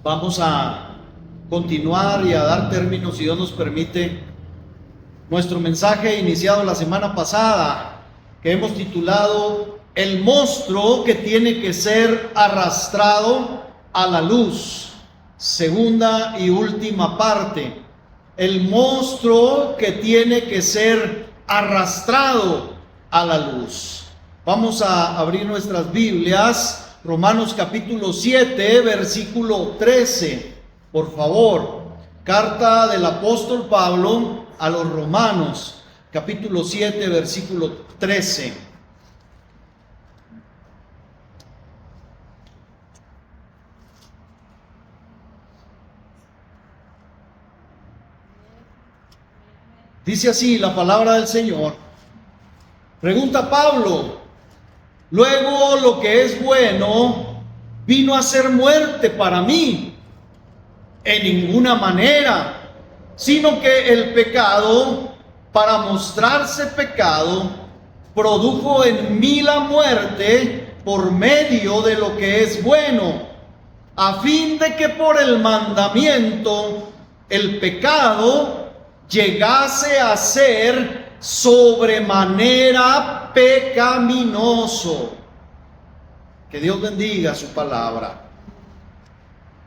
Vamos a continuar y a dar término, si Dios nos permite, nuestro mensaje iniciado la semana pasada, que hemos titulado El monstruo que tiene que ser arrastrado a la luz. Segunda y última parte. El monstruo que tiene que ser arrastrado a la luz. Vamos a abrir nuestras Biblias. Romanos capítulo 7, versículo 13. Por favor, carta del apóstol Pablo a los Romanos, capítulo 7, versículo 13. Dice así la palabra del Señor. Pregunta Pablo: luego lo que es bueno vino a ser muerte para mí. En ninguna manera, sino que el pecado, para mostrarse pecado, produjo en mí la muerte por medio de lo que es bueno, a fin de que por el mandamiento el pecado llegase a ser sobremanera pecaminoso. Que Dios bendiga su palabra.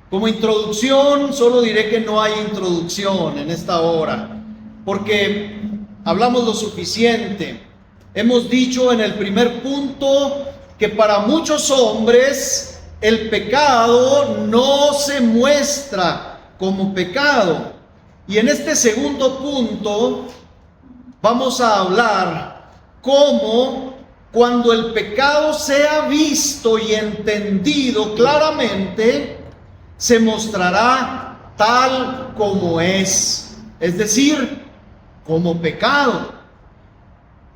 Como introducción, solo diré que no hay introducción en esta hora, porque hablamos lo suficiente. Hemos dicho en el primer punto que para muchos hombres el pecado no se muestra como pecado. Y en este segundo punto vamos a hablar cómo cuando el pecado sea visto y entendido claramente, se mostrará tal como es decir, como pecado.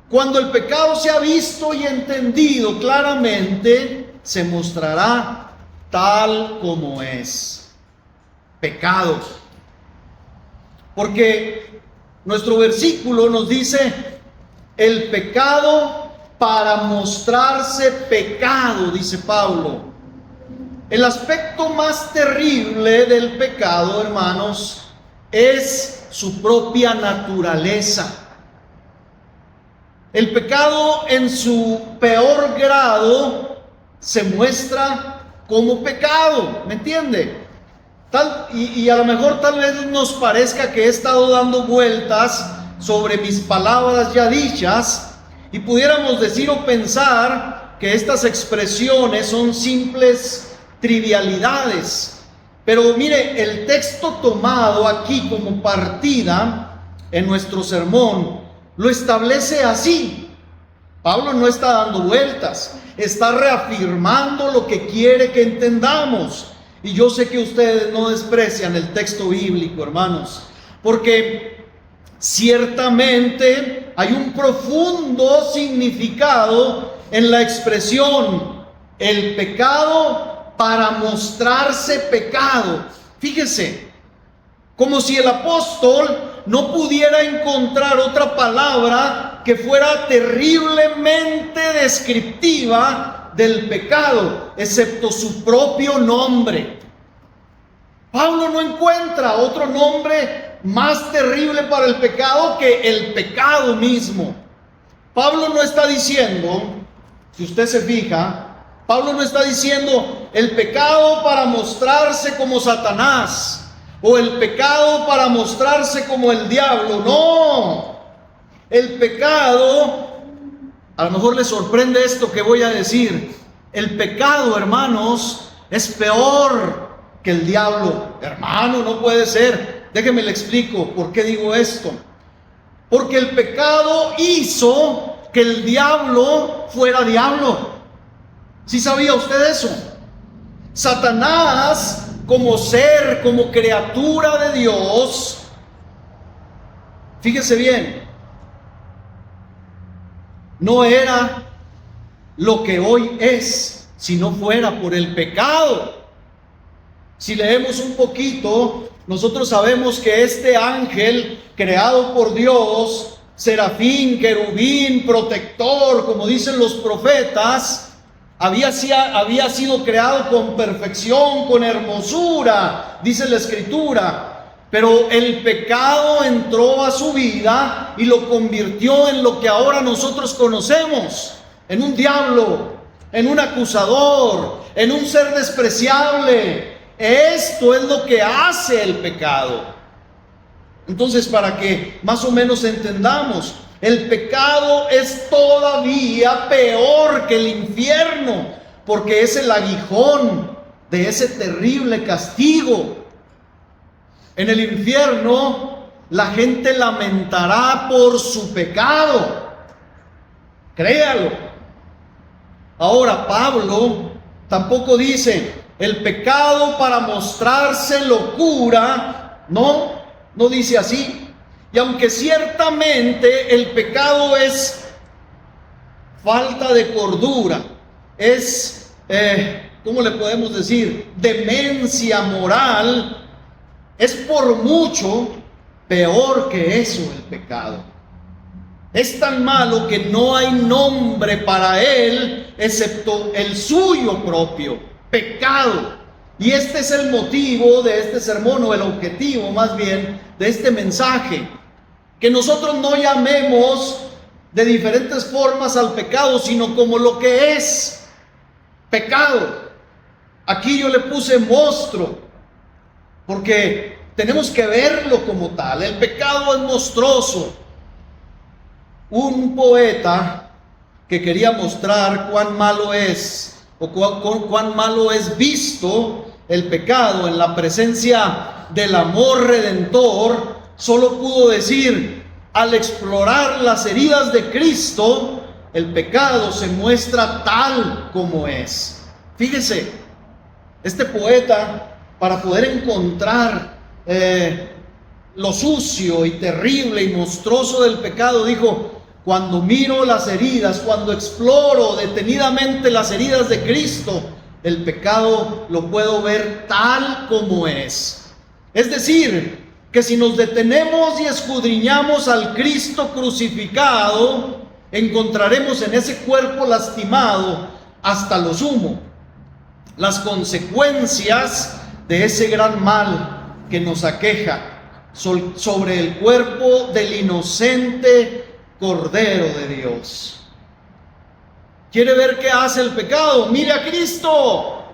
Cuando el pecado sea visto y entendido claramente, se mostrará tal como es, pecado. Porque nuestro versículo nos dice: el pecado para mostrarse pecado, dice Pablo. El aspecto más terrible del pecado, hermanos, es su propia naturaleza. El pecado en su peor grado se muestra como pecado, ¿me entiende? Y a lo mejor tal vez nos parezca que he estado dando vueltas sobre mis palabras ya dichas y pudiéramos decir o pensar que estas expresiones son simples trivialidades. Pero mire, el texto tomado aquí como partida en nuestro sermón lo establece así. Pablo no está dando vueltas, está reafirmando lo que quiere que entendamos. Y yo sé que ustedes no desprecian el texto bíblico, hermanos, porque ciertamente hay un profundo significado en la expresión el pecado para mostrarse pecado. Fíjese, como si el apóstol no pudiera encontrar otra palabra que fuera terriblemente descriptiva del pecado, excepto su propio nombre. Pablo no encuentra otro nombre más terrible para el pecado que el pecado mismo. Pablo no está diciendo, si usted se fija, Pablo no está diciendo el pecado para mostrarse como Satanás o el pecado para mostrarse como el diablo. No, el pecado, a lo mejor les sorprende esto que voy a decir, el pecado, hermanos, es peor que el diablo. Hermano, no puede ser. Déjeme le explico por qué digo esto. Porque el pecado hizo que el diablo fuera diablo. ¿Sí sabía usted eso? Satanás, como ser, como criatura de Dios, fíjese bien, no era lo que hoy es si no fuera por el pecado. Si leemos un poquito, nosotros sabemos que este ángel creado por Dios, serafín, querubín, protector, como dicen los profetas, había sido creado con perfección, con hermosura, dice la Escritura. Pero el pecado entró a su vida y lo convirtió en lo que ahora nosotros conocemos, en un diablo, en un acusador, en un ser despreciable. Esto es lo que hace el pecado. Entonces, para que más o menos entendamos, el pecado es todavía peor que el infierno, porque es el aguijón de ese terrible castigo. En el infierno la gente lamentará por su pecado. Créalo. Ahora, Pablo tampoco dice el pecado para mostrarse locura. No dice así. Y aunque ciertamente el pecado es falta de cordura, es, ¿cómo le podemos decir? Demencia moral. Es por mucho peor que eso el pecado. Es tan malo que no hay nombre para él excepto el suyo propio, pecado. Y este es el motivo de este sermón, o el objetivo más bien de este mensaje. Que nosotros no llamemos de diferentes formas al pecado, sino como lo que es pecado. Aquí yo le puse monstruo, porque tenemos que verlo como tal. El pecado es monstruoso. Un poeta que quería mostrar cuán malo es, o cuán malo es visto el pecado en la presencia del amor redentor, solo pudo decir: al explorar las heridas de Cristo, el pecado se muestra tal como es. Fíjese, este poeta, para poder encontrar lo sucio y terrible y monstruoso del pecado, dijo: cuando miro las heridas, cuando exploro detenidamente las heridas de Cristo, el pecado lo puedo ver tal como es. Es decir, que si nos detenemos y escudriñamos al Cristo crucificado, encontraremos en ese cuerpo lastimado hasta lo sumo las consecuencias de ese gran mal que nos aqueja sobre el cuerpo del inocente Cordero de Dios. ¿Quiere ver qué hace el pecado? Mire a Cristo.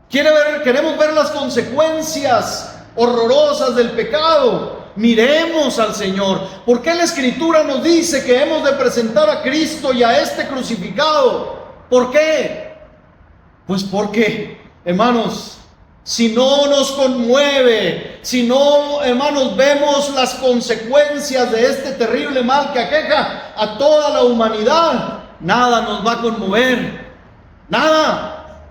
Queremos ver las consecuencias horrorosas del pecado. Miremos al Señor. ¿Por qué la Escritura nos dice que hemos de presentar a Cristo y a este crucificado? ¿Por qué? Pues porque, hermanos, si no nos conmueve, si no, hermanos, vemos las consecuencias de este terrible mal que aqueja a toda la humanidad, nada nos va a conmover, nada.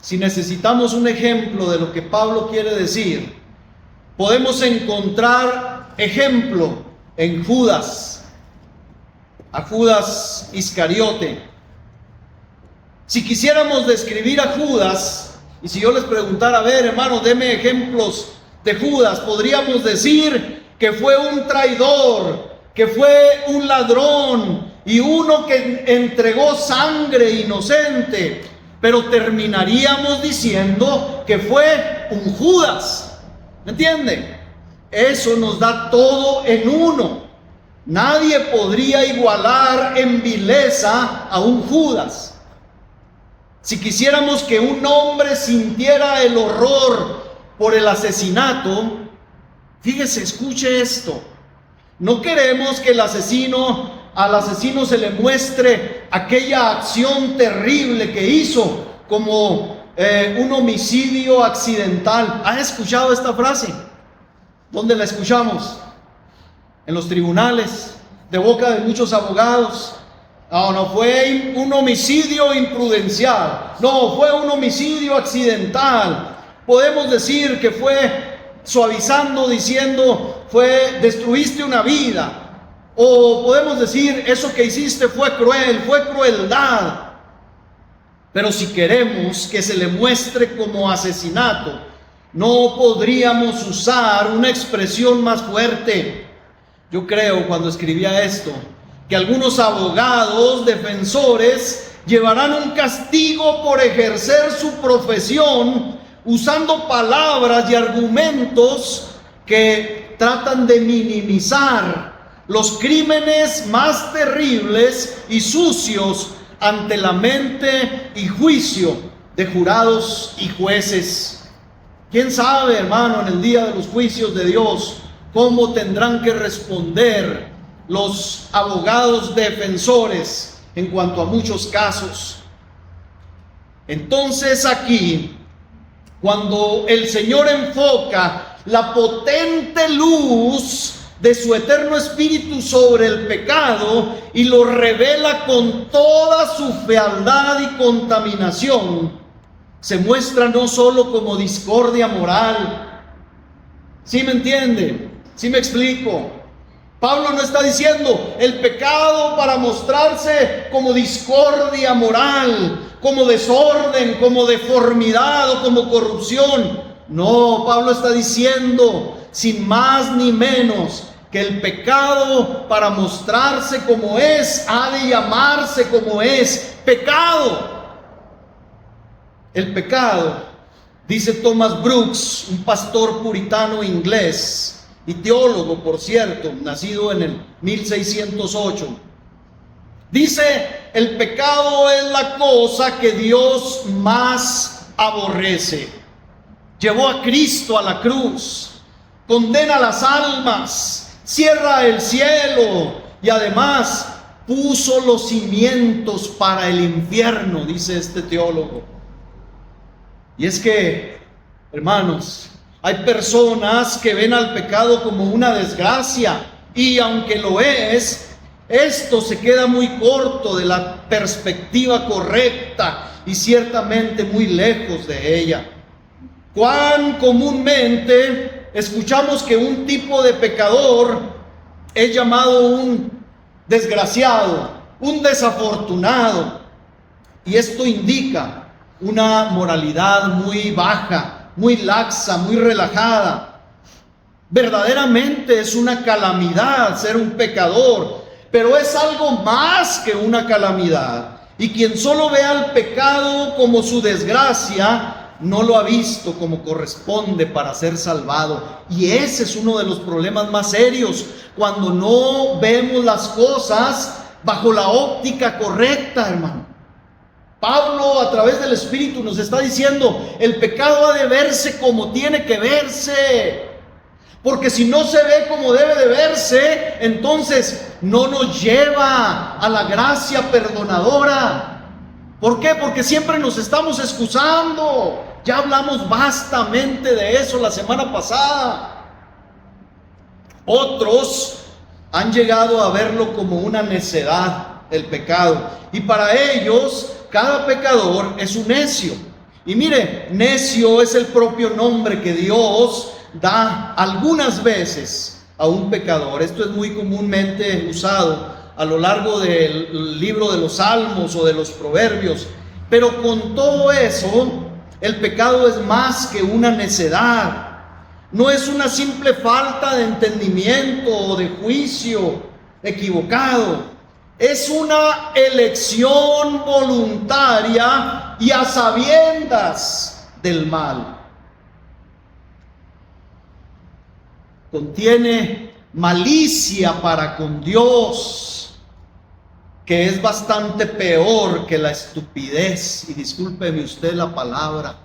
Si necesitamos un ejemplo de lo que Pablo quiere decir, podemos encontrar ejemplo en Judas, a Judas Iscariote. Si quisiéramos describir a Judas, y si yo les preguntara: a ver, hermanos, deme ejemplos de Judas, podríamos decir que fue un traidor, que fue un ladrón y uno que entregó sangre inocente, pero terminaríamos diciendo que fue un Judas. ¿Me entiende? Eso nos da todo en uno. Nadie podría igualar en vileza a un Judas. Si quisiéramos que un hombre sintiera el horror por el asesinato, fíjese, escuche esto. No queremos que al asesino se le muestre aquella acción terrible que hizo como un homicidio accidental. ¿Ha escuchado esta frase? ¿Dónde la escuchamos? En los tribunales, de boca de muchos abogados. No fue un homicidio imprudencial, no, fue un homicidio accidental. Podemos decir que fue suavizando, diciendo, destruiste una vida. O podemos decir, eso que hiciste fue cruel, fue crueldad. Pero si queremos que se le muestre como asesinato, no podríamos usar una expresión más fuerte. Yo creo, cuando escribía esto, que algunos abogados, defensores, llevarán un castigo por ejercer su profesión usando palabras y argumentos que tratan de minimizar los crímenes más terribles y sucios ante la mente y juicio de jurados y jueces. ¿Quién sabe, hermano, en el día de los juicios de Dios, cómo tendrán que responder los abogados defensores en cuanto a muchos casos? Entonces aquí, cuando el Señor enfoca la potente luz de su eterno espíritu sobre el pecado y lo revela con toda su fealdad y contaminación, se muestra no solo como discordia moral. ¿Sí me entiende? ¿Sí me explico? Pablo no está diciendo el pecado para mostrarse como discordia moral, como desorden, como deformidad o como corrupción. No, Pablo está diciendo, sin más ni menos, que el pecado para mostrarse como es, ha de llamarse como es, pecado. El pecado, dice Thomas Brooks, un pastor puritano inglés y teólogo, por cierto, nacido en el 1608, dice: el pecado es la cosa que Dios más aborrece. Llevó a Cristo a la cruz, condena las almas, cierra el cielo y además puso los cimientos para el infierno, dice este teólogo. Y es que, hermanos, hay personas que ven al pecado como una desgracia, y aunque lo es, esto se queda muy corto de la perspectiva correcta y ciertamente muy lejos de ella. Cuán comúnmente escuchamos que un tipo de pecador es llamado un desgraciado, un desafortunado, y esto indica una moralidad muy baja, muy laxa, muy relajada. Verdaderamente es una calamidad ser un pecador, pero es algo más que una calamidad. Y quien solo ve al pecado como su desgracia, no lo ha visto como corresponde para ser salvado. Y ese es uno de los problemas más serios, cuando no vemos las cosas bajo la óptica correcta, hermano. Pablo, a través del Espíritu, nos está diciendo: el pecado ha de verse como tiene que verse, porque si no se ve como debe de verse, entonces no nos lleva a la gracia perdonadora. ¿Por qué? Porque siempre nos estamos excusando. Ya hablamos bastante de eso la semana pasada. Otros han llegado a verlo como una necedad, el pecado, y para ellos cada pecador es un necio. Y mire, necio es el propio nombre que Dios da algunas veces a un pecador. Esto es muy comúnmente usado a lo largo del libro de los Salmos o de los Proverbios. Pero con todo eso, el pecado es más que una necedad. No es una simple falta de entendimiento o de juicio equivocado. Es una elección voluntaria y a sabiendas del mal. Contiene malicia para con Dios, que es bastante peor que la estupidez. Y discúlpeme usted la palabra.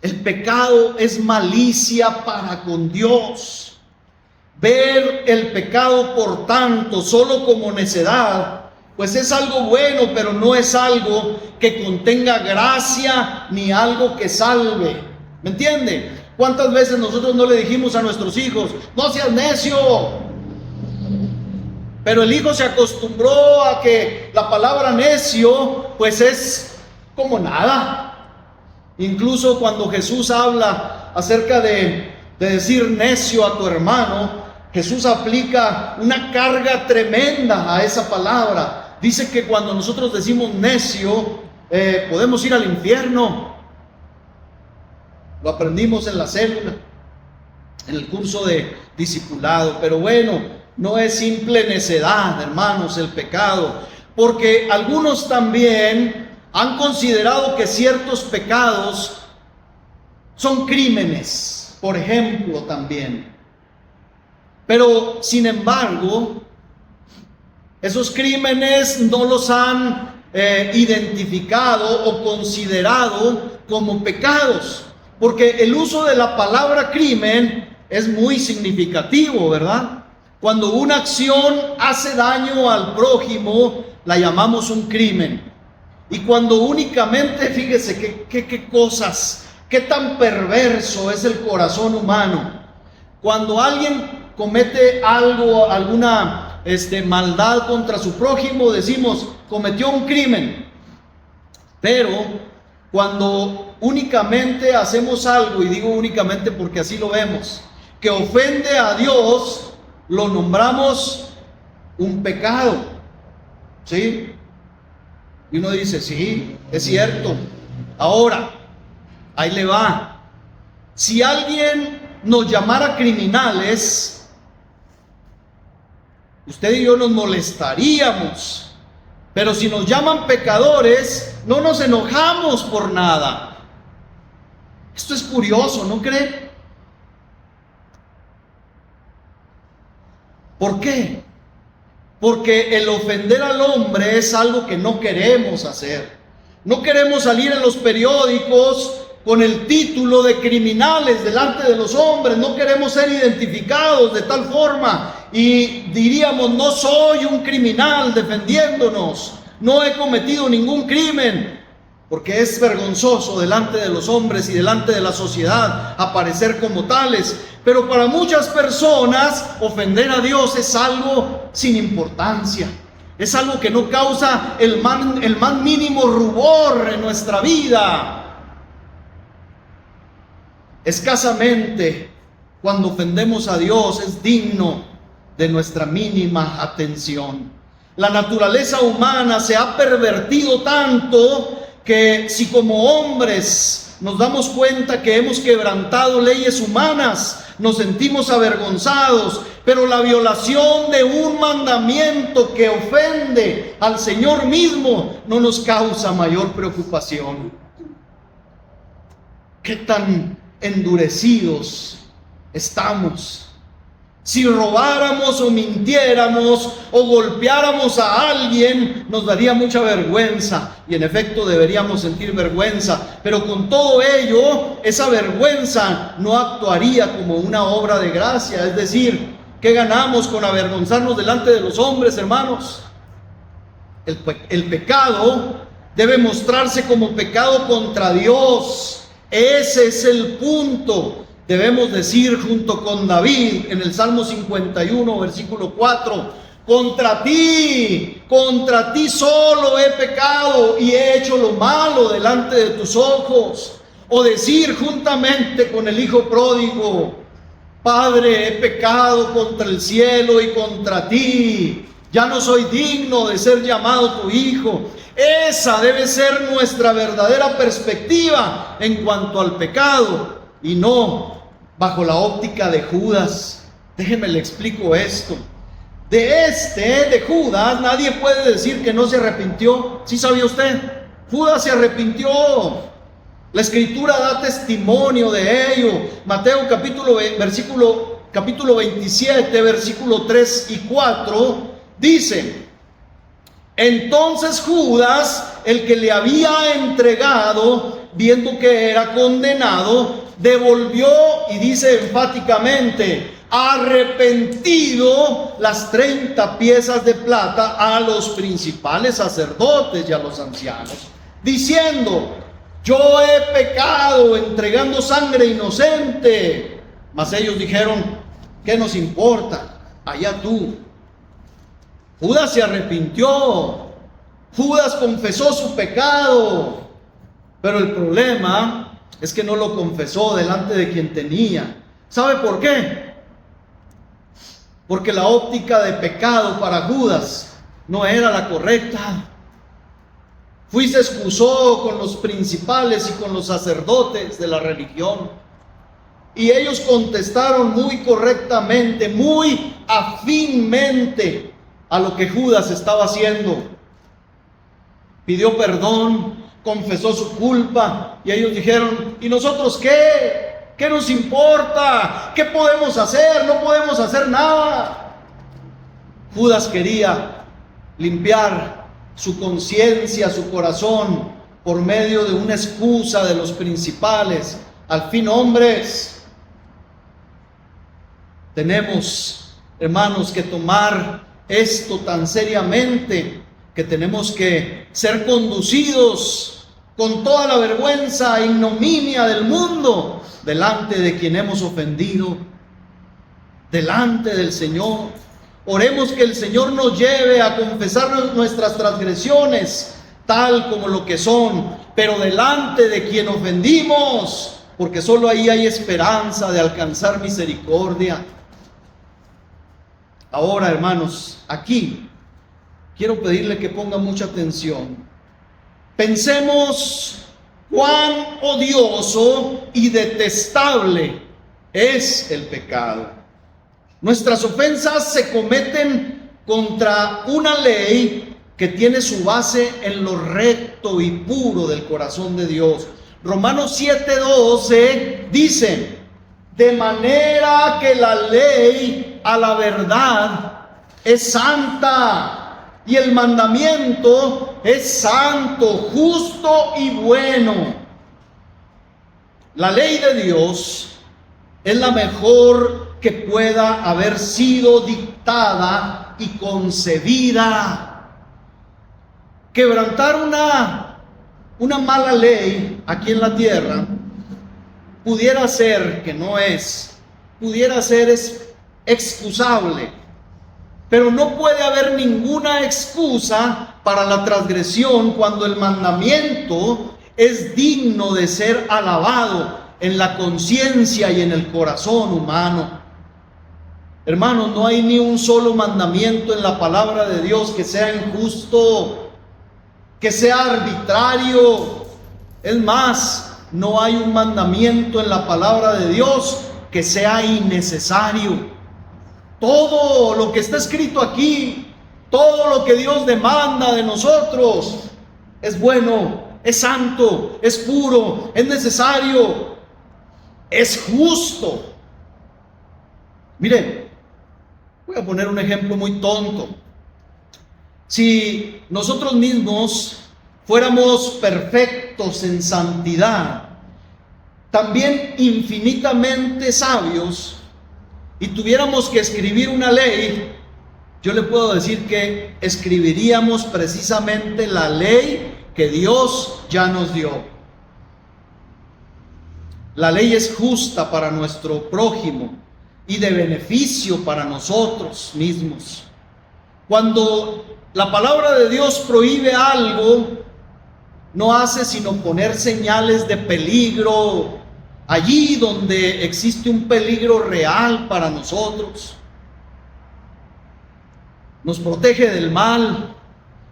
El pecado es malicia para con Dios. Ver el pecado, por tanto, solo como necedad, pues es algo bueno, pero no es algo que contenga gracia ni algo que salve. ¿Me entiende? ¿Cuántas veces nosotros no le dijimos a nuestros hijos: no seas necio? Pero el hijo se acostumbró a que la palabra necio pues es como nada. Incluso cuando Jesús habla acerca de decir necio a tu hermano, Jesús aplica una carga tremenda a esa palabra. Dice que cuando nosotros decimos necio, podemos ir al infierno. Lo aprendimos en la célula, en el curso de discipulado. Pero bueno, no es simple necedad, hermanos, el pecado, porque algunos también han considerado que ciertos pecados son crímenes, por ejemplo, también. Pero, sin embargo, esos crímenes no los han identificado o considerado como pecados, porque el uso de la palabra crimen es muy significativo, ¿verdad? Cuando una acción hace daño al prójimo, la llamamos un crimen. Y cuando únicamente, fíjese qué cosas, qué tan perverso es el corazón humano. Cuando alguien comete algo, alguna maldad contra su prójimo, decimos, cometió un crimen. Pero cuando únicamente hacemos algo, y digo únicamente porque así lo vemos, que ofende a Dios, lo nombramos un pecado, ¿sí? Y uno dice, sí, es cierto. Ahora, ahí le va. Si alguien nos llamara criminales, usted y yo nos molestaríamos. Pero si nos llaman pecadores, no nos enojamos por nada. Esto es curioso, ¿no cree? ¿Por qué? Porque el ofender al hombre es algo que no queremos hacer. No queremos salir en los periódicos con el título de criminales delante de los hombres. No queremos ser identificados de tal forma y diríamos, no soy un criminal defendiéndonos, no he cometido ningún crimen, porque es vergonzoso delante de los hombres y delante de la sociedad aparecer como tales. Pero para muchas personas ofender a Dios es algo sin importancia, es algo que no causa el más mínimo rubor en nuestra vida. Escasamente cuando ofendemos a Dios es digno de nuestra mínima atención. La naturaleza humana se ha pervertido tanto que si como hombres nos damos cuenta que hemos quebrantado leyes humanas, nos sentimos avergonzados, pero la violación de un mandamiento que ofende al Señor mismo no nos causa mayor preocupación. ¿Qué tan endurecidos estamos? Si robáramos o mintiéramos o golpeáramos a alguien, nos daría mucha vergüenza, y en efecto deberíamos sentir vergüenza, pero con todo ello, esa vergüenza no actuaría como una obra de gracia. Es decir, ¿qué ganamos con avergonzarnos delante de los hombres, hermanos? El pecado debe mostrarse como pecado contra Dios. Ese es el punto. Debemos decir junto con David en el Salmo 51, versículo 4, contra ti solo he pecado y he hecho lo malo delante de tus ojos. O decir juntamente con el hijo pródigo, Padre, he pecado contra el cielo y contra ti, ya no soy digno de ser llamado tu hijo. Esa debe ser nuestra verdadera perspectiva en cuanto al pecado, y no bajo la óptica de Judas. Déjeme le explico esto. De Judas, nadie puede decir que no se arrepintió. ¿Sí sabía usted? Judas se arrepintió. La Escritura da testimonio de ello. Mateo capítulo 27, versículo 3 y 4, dice: entonces Judas, el que le había entregado, viendo que era condenado, devolvió, y dice enfáticamente, arrepentido, las 30 piezas de plata a los principales sacerdotes y a los ancianos, diciendo: yo he pecado entregando sangre inocente. Mas ellos dijeron: ¿qué nos importa? Allá tú. Judas se arrepintió. Judas confesó su pecado. Pero el problema es que no lo confesó delante de quien tenía. ¿Sabe por qué? Porque la óptica de pecado para Judas no era la correcta. Fui y se excusó con los principales y con los sacerdotes de la religión. Y ellos contestaron muy correctamente, muy afínmente a lo que Judas estaba haciendo. Pidió perdón, confesó su culpa, y ellos dijeron: ¿y nosotros qué? ¿Qué nos importa? ¿Qué podemos hacer? No podemos hacer nada. Judas quería limpiar su conciencia, su corazón, por medio de una excusa de los principales. Al fin, hombres, tenemos, hermanos, que tomar esto tan seriamente, que tenemos que ser conducidos con toda la vergüenza e ignominia del mundo delante de quien hemos ofendido, delante del Señor. Oremos que el Señor nos lleve a confesar nuestras transgresiones tal como lo que son, pero delante de quien ofendimos, porque solo ahí hay esperanza de alcanzar misericordia. Ahora, hermanos, aquí quiero pedirle que ponga mucha atención. Pensemos cuán odioso y detestable es el pecado. Nuestras ofensas se cometen contra una ley que tiene su base en lo recto y puro del corazón de Dios. Romanos 7:12 dice: de manera que la ley a la verdad es santa, y el mandamiento es santo, justo y bueno. La ley de Dios es la mejor que pueda haber sido dictada y concebida. Quebrantar una mala ley aquí en la tierra pudiera ser, que no es, pudiera ser excusable, pero no puede haber ninguna excusa para la transgresión cuando el mandamiento es digno de ser alabado en la conciencia y en el corazón humano. Hermanos, no hay ni un solo mandamiento en la palabra de Dios que sea injusto, que sea arbitrario. Es más, no hay un mandamiento en la palabra de Dios que sea innecesario. Todo lo que está escrito aquí, todo lo que Dios demanda de nosotros, es bueno, es santo, es puro, es necesario, es justo. Miren, voy a poner un ejemplo muy tonto. Si nosotros mismos fuéramos perfectos en santidad, también infinitamente sabios, y tuviéramos que escribir una ley, yo le puedo decir que escribiríamos precisamente la ley que Dios ya nos dio. La ley es justa para nuestro prójimo y de beneficio para nosotros mismos. Cuando la palabra de Dios prohíbe algo, no hace sino poner señales de peligro allí donde existe un peligro real para nosotros. Nos protege del mal.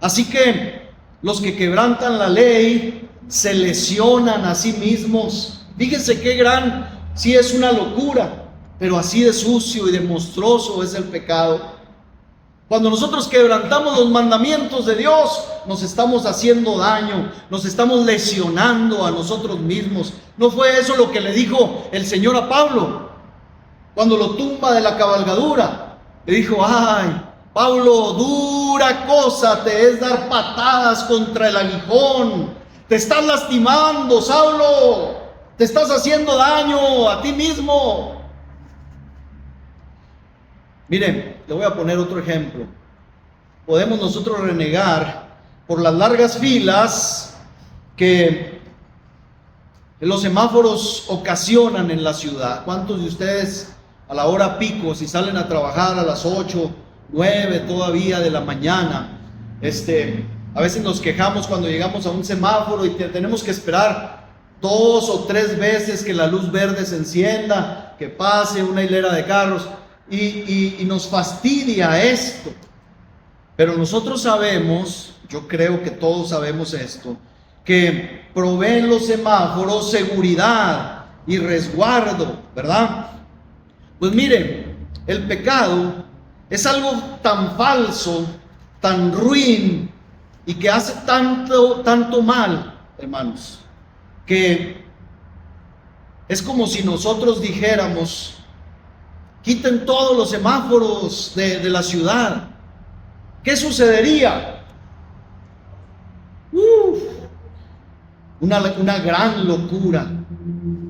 Así que los que quebrantan la ley se lesionan a sí mismos. Fíjense qué gran, sí es una locura, pero así de sucio y de monstruoso es el pecado. Cuando nosotros quebrantamos los mandamientos de Dios, nos estamos haciendo daño, nos estamos lesionando a nosotros mismos. ¿No fue eso lo que le dijo el Señor a Pablo cuando lo tumba de la cabalgadura? Le dijo: ay, Pablo, dura cosa te es dar patadas contra el aguijón. Te estás lastimando, Saulo. Te estás haciendo daño a ti mismo. Miren, le voy a poner otro ejemplo. Podemos nosotros renegar por las largas filas que los semáforos ocasionan en la ciudad. ¿Cuántos de ustedes a la hora pico, si salen a trabajar a las 8, 9 todavía de la mañana, a veces nos quejamos cuando llegamos a un semáforo y tenemos que esperar 2 o 3 veces que la luz verde se encienda, que pase una hilera de carros? Y nos fastidia esto. Pero nosotros sabemos, yo creo que todos sabemos esto, que proveen los semáforos seguridad y resguardo, ¿verdad? Pues miren, el pecado es algo tan falso, tan ruin y que hace tanto mal, hermanos, que es como si nosotros dijéramos: quiten todos los semáforos de la ciudad. ¿Qué sucedería? Una gran locura,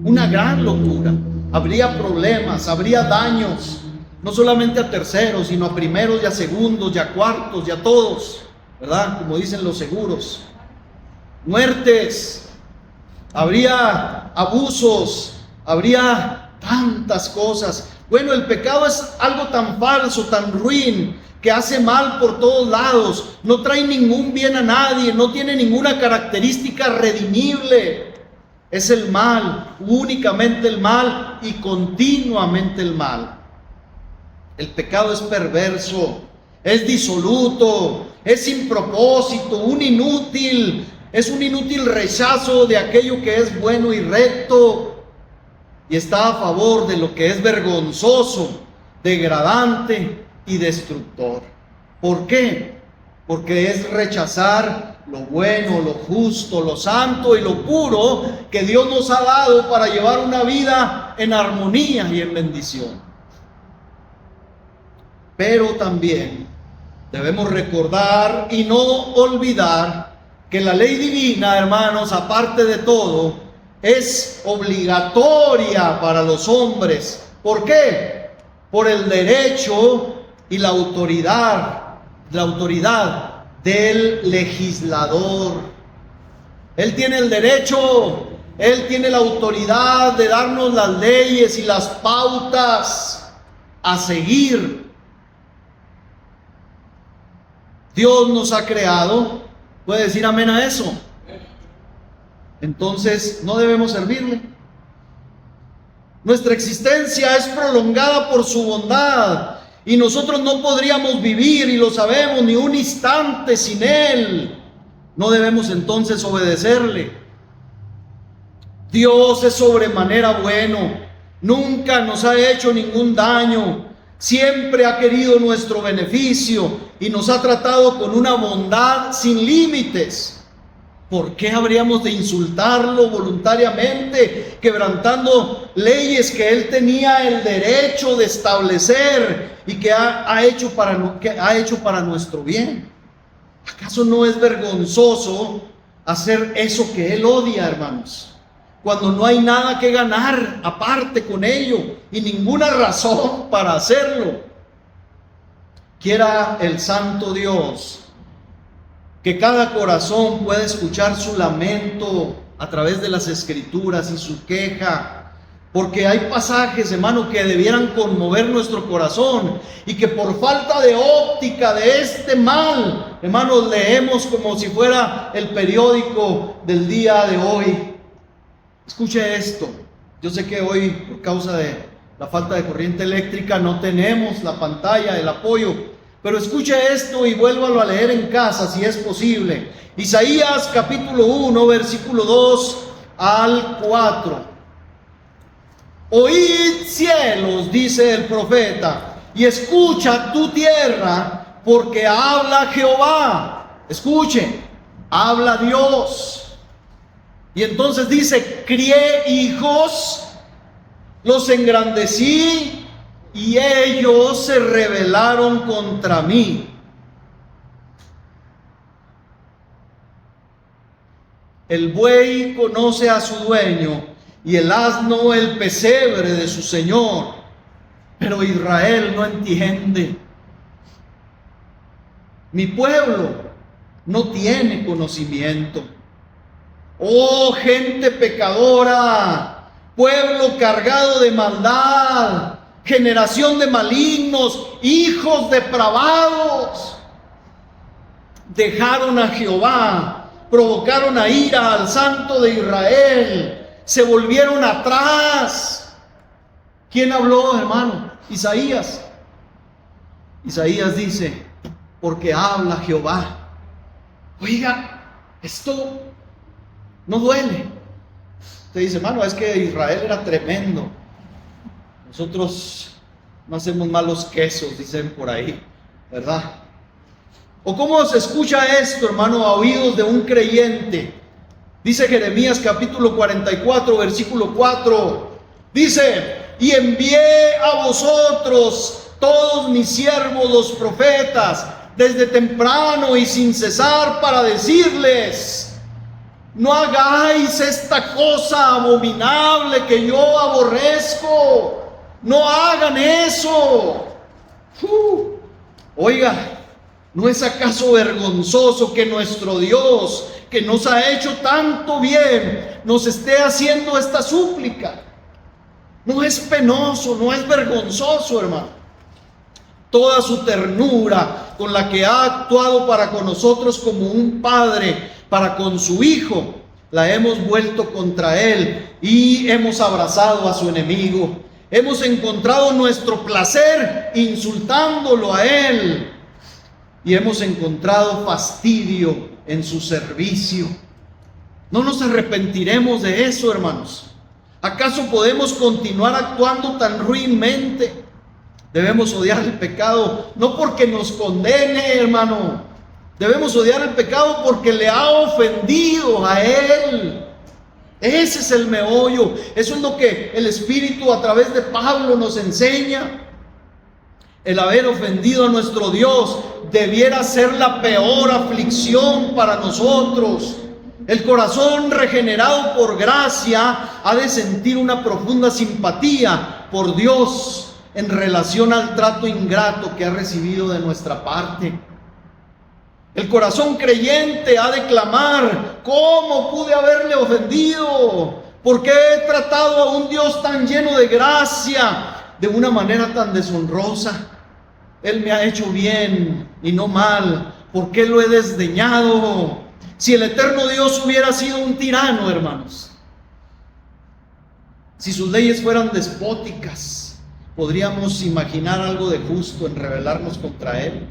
una gran locura. Habría problemas, habría daños, no solamente a terceros, sino a primeros y a segundos y a cuartos y a todos, ¿verdad? Como dicen los seguros. Muertes, habría abusos, habría tantas cosas. Bueno, el pecado es algo tan falso, tan ruin, que hace mal por todos lados, no trae ningún bien a nadie, no tiene ninguna característica redimible. Es el mal, únicamente el mal y continuamente el mal. El pecado es perverso, es disoluto, es sin propósito, es un inútil rechazo de aquello que es bueno y recto, y está a favor de lo que es vergonzoso, degradante y destructor. ¿Por qué? Porque es rechazar lo bueno, lo justo, lo santo y lo puro que Dios nos ha dado para llevar una vida en armonía y en bendición. Pero también debemos recordar y no olvidar que la ley divina, hermanos, aparte de todo, es obligatoria para los hombres. ¿Por qué? Por el derecho y la autoridad del legislador. Él tiene el derecho, él tiene la autoridad de darnos las leyes y las pautas a seguir. Dios nos ha creado. ¿Puede decir amén a eso? Entonces no debemos servirle. Nuestra existencia es prolongada por su bondad y nosotros no podríamos vivir, y lo sabemos, ni un instante sin Él. No debemos entonces obedecerle. Dios es sobremanera bueno, nunca nos ha hecho ningún daño, siempre ha querido nuestro beneficio y nos ha tratado con una bondad sin límites. ¿Por qué habríamos de insultarlo voluntariamente, quebrantando leyes que Él tenía el derecho de establecer y que ha hecho para nuestro bien? ¿Acaso no es vergonzoso hacer eso que Él odia, hermanos? Cuando no hay nada que ganar aparte con ello y ninguna razón para hacerlo. Quiera el santo Dios que cada corazón pueda escuchar su lamento a través de las Escrituras y su queja, porque hay pasajes, hermano, que debieran conmover nuestro corazón y que por falta de óptica de este mal, hermanos, leemos como si fuera el periódico del día de hoy. Escuche esto. Yo sé que hoy, por causa de la falta de corriente eléctrica, no tenemos la pantalla, el apoyo. Pero escuche esto y vuélvalo a leer en casa si es posible. Isaías capítulo 1, versículo 2 al 4. Oíd cielos, dice el profeta, y escucha tu tierra, porque habla Jehová. Escuche, habla Dios. Y entonces dice: crié hijos, los engrandecí, y ellos se rebelaron contra mí. El buey conoce a su dueño, y el asno el pesebre de su señor, pero Israel no entiende. Mi pueblo no tiene conocimiento. Oh gente pecadora, pueblo cargado de maldad, generación de malignos, hijos depravados. Dejaron a Jehová, provocaron a ira al Santo de Israel, se volvieron atrás. ¿Quién habló, hermano? Isaías. Isaías dice: porque habla Jehová. Oiga, esto no duele. Usted dice, hermano, es que Israel era tremendo. Nosotros no hacemos malos quesos, dicen por ahí, ¿verdad? ¿O cómo se escucha esto, hermano, a oídos de un creyente? Dice Jeremías capítulo 44, versículo 4. Dice, y envié a vosotros todos mis siervos los profetas, desde temprano y sin cesar, para decirles, no hagáis esta cosa abominable que yo aborrezco. No hagan eso. Oiga, ¿no es acaso vergonzoso que nuestro Dios, que nos ha hecho tanto bien, nos esté haciendo esta súplica? No es penoso, no es vergonzoso, hermano. Toda su ternura con la que ha actuado para con nosotros como un padre para con su hijo, la hemos vuelto contra él y hemos abrazado a su enemigo. Hemos encontrado nuestro placer insultándolo a él y hemos encontrado fastidio en su servicio. No nos arrepentiremos de eso, hermanos. ¿Acaso podemos continuar actuando tan ruinmente? Debemos odiar el pecado, no porque nos condene, hermano. Debemos odiar el pecado porque le ha ofendido a él. Ese es el meollo. Eso es lo que el Espíritu a través de Pablo nos enseña. El haber ofendido a nuestro Dios debiera ser la peor aflicción para nosotros. El corazón regenerado por gracia ha de sentir una profunda simpatía por Dios en relación al trato ingrato que ha recibido de nuestra parte. El corazón creyente ha de clamar, ¿cómo pude haberle ofendido? ¿Por qué he tratado a un Dios tan lleno de gracia de una manera tan deshonrosa? Él me ha hecho bien y no mal. ¿Por qué lo he desdeñado? Si el eterno Dios hubiera sido un tirano, hermanos, si sus leyes fueran despóticas, podríamos imaginar algo de justo en rebelarnos contra Él.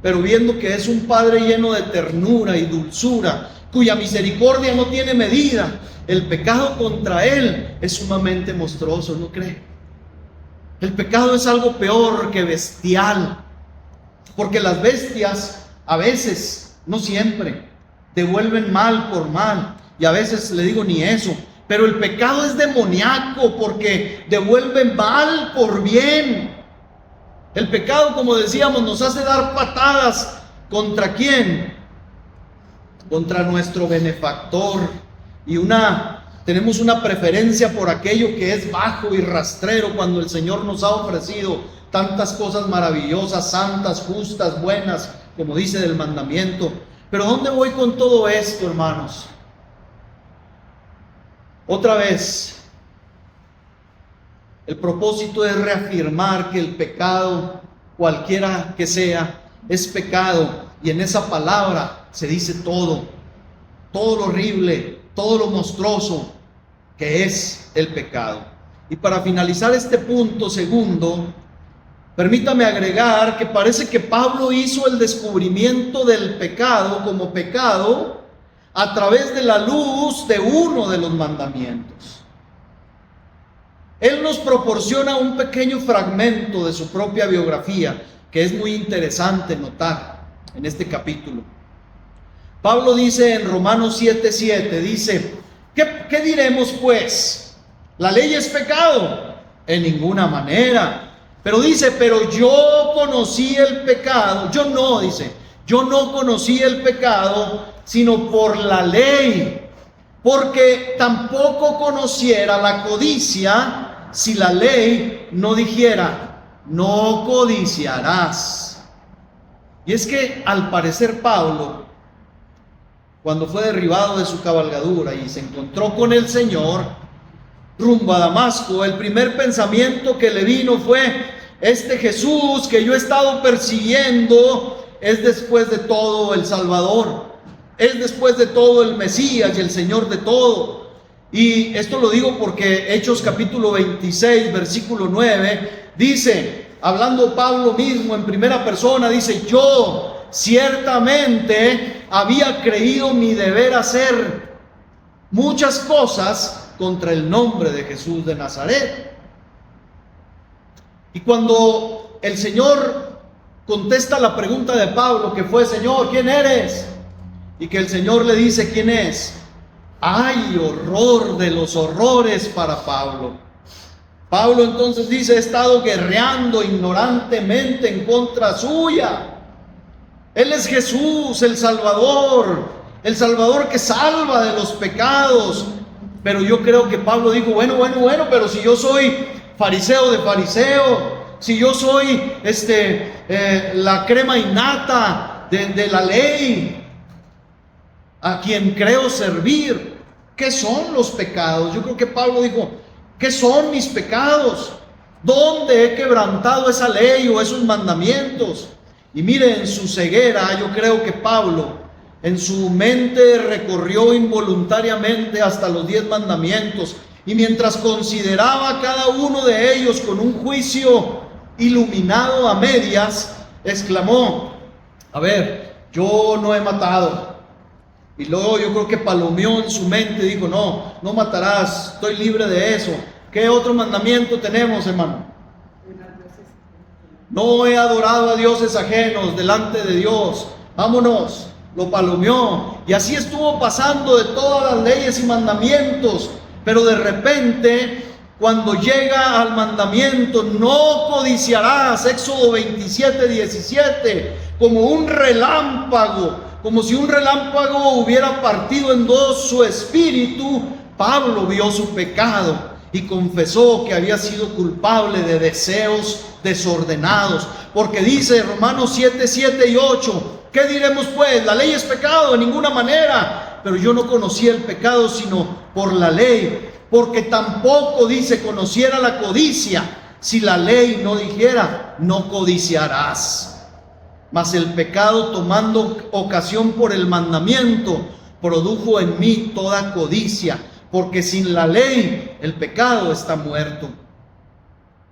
Pero viendo que es un Padre lleno de ternura y dulzura, cuya misericordia no tiene medida, el pecado contra Él es sumamente monstruoso, ¿no cree? El pecado es algo peor que bestial, porque las bestias a veces, no siempre, devuelven mal por mal, y a veces le digo ni eso, pero el pecado es demoníaco porque devuelve mal por bien. El pecado, como decíamos, nos hace dar patadas. ¿Contra quién? Contra nuestro benefactor. Y tenemos una preferencia por aquello que es bajo y rastrero, cuando el Señor nos ha ofrecido tantas cosas maravillosas, santas, justas, buenas, como dice del mandamiento. Pero ¿dónde voy con todo esto, hermanos? Otra vez, el propósito es reafirmar que el pecado, cualquiera que sea, es pecado. Y en esa palabra se dice todo lo horrible, todo lo monstruoso que es el pecado. Y para finalizar este punto segundo, permítame agregar que parece que Pablo hizo el descubrimiento del pecado como pecado a través de la luz de uno de los mandamientos. Él nos proporciona un pequeño fragmento de su propia biografía que es muy interesante notar en este capítulo. Pablo dice en Romanos 7:7, dice, ¿qué diremos pues? ¿La ley es pecado? En ninguna manera. Pero dice, pero yo conocí el pecado. Yo no conocí el pecado sino por la ley, porque tampoco conociera la codicia si la ley no dijera, no codiciarás. Y es que al parecer Pablo, cuando fue derribado de su cabalgadura y se encontró con el Señor rumbo a Damasco, el primer pensamiento que le vino fue, este Jesús que yo he estado persiguiendo es después de todo el Salvador, es después de todo el Mesías y el Señor de todo. Y esto lo digo porque Hechos capítulo 26 versículo 9 dice, hablando Pablo mismo en primera persona, dice, yo ciertamente había creído mi deber hacer, muchas cosas contra el nombre de Jesús de Nazaret. Y cuando el Señor contesta la pregunta de Pablo, que fue: Señor, ¿quién eres? Y que el Señor le dice quién es, hay horror de los horrores para Pablo. Pablo entonces dice: he estado guerreando ignorantemente en contra suya. Él es Jesús, el Salvador que salva de los pecados. Pero yo creo que Pablo dijo: bueno, pero si yo soy fariseo de fariseo, si yo soy la crema innata de la ley, a quien creo servir, ¿qué son los pecados? Yo creo que Pablo dijo: ¿qué son mis pecados? ¿Dónde he quebrantado esa ley o esos mandamientos? Y mire, en su ceguera, yo creo que Pablo en su mente recorrió involuntariamente hasta los 10 mandamientos, y mientras consideraba cada uno de ellos con un juicio iluminado a medias, exclamó: a ver, yo no he matado. Y luego yo creo que palomeó en su mente, dijo: no matarás, estoy libre de eso. ¿Qué otro mandamiento tenemos, hermano? No he adorado a dioses ajenos delante de Dios. Vámonos. Lo palomeó. Y así estuvo pasando de todas las leyes y mandamientos. Pero de repente, cuando llega al mandamiento: no codiciarás, Éxodo 27:17, como un relámpago, como si un relámpago hubiera partido en dos su espíritu, Pablo vio su pecado y confesó que había sido culpable de deseos desordenados. Porque dice Romanos 7 y 8: ¿qué diremos pues? ¿La ley es pecado? En ninguna manera. Pero yo no conocía el pecado sino por la ley, porque tampoco, dice, conociera la codicia, si la ley no dijera: no codiciarás. Mas el pecado, tomando ocasión por el mandamiento, produjo en mí toda codicia, porque sin la ley el pecado está muerto.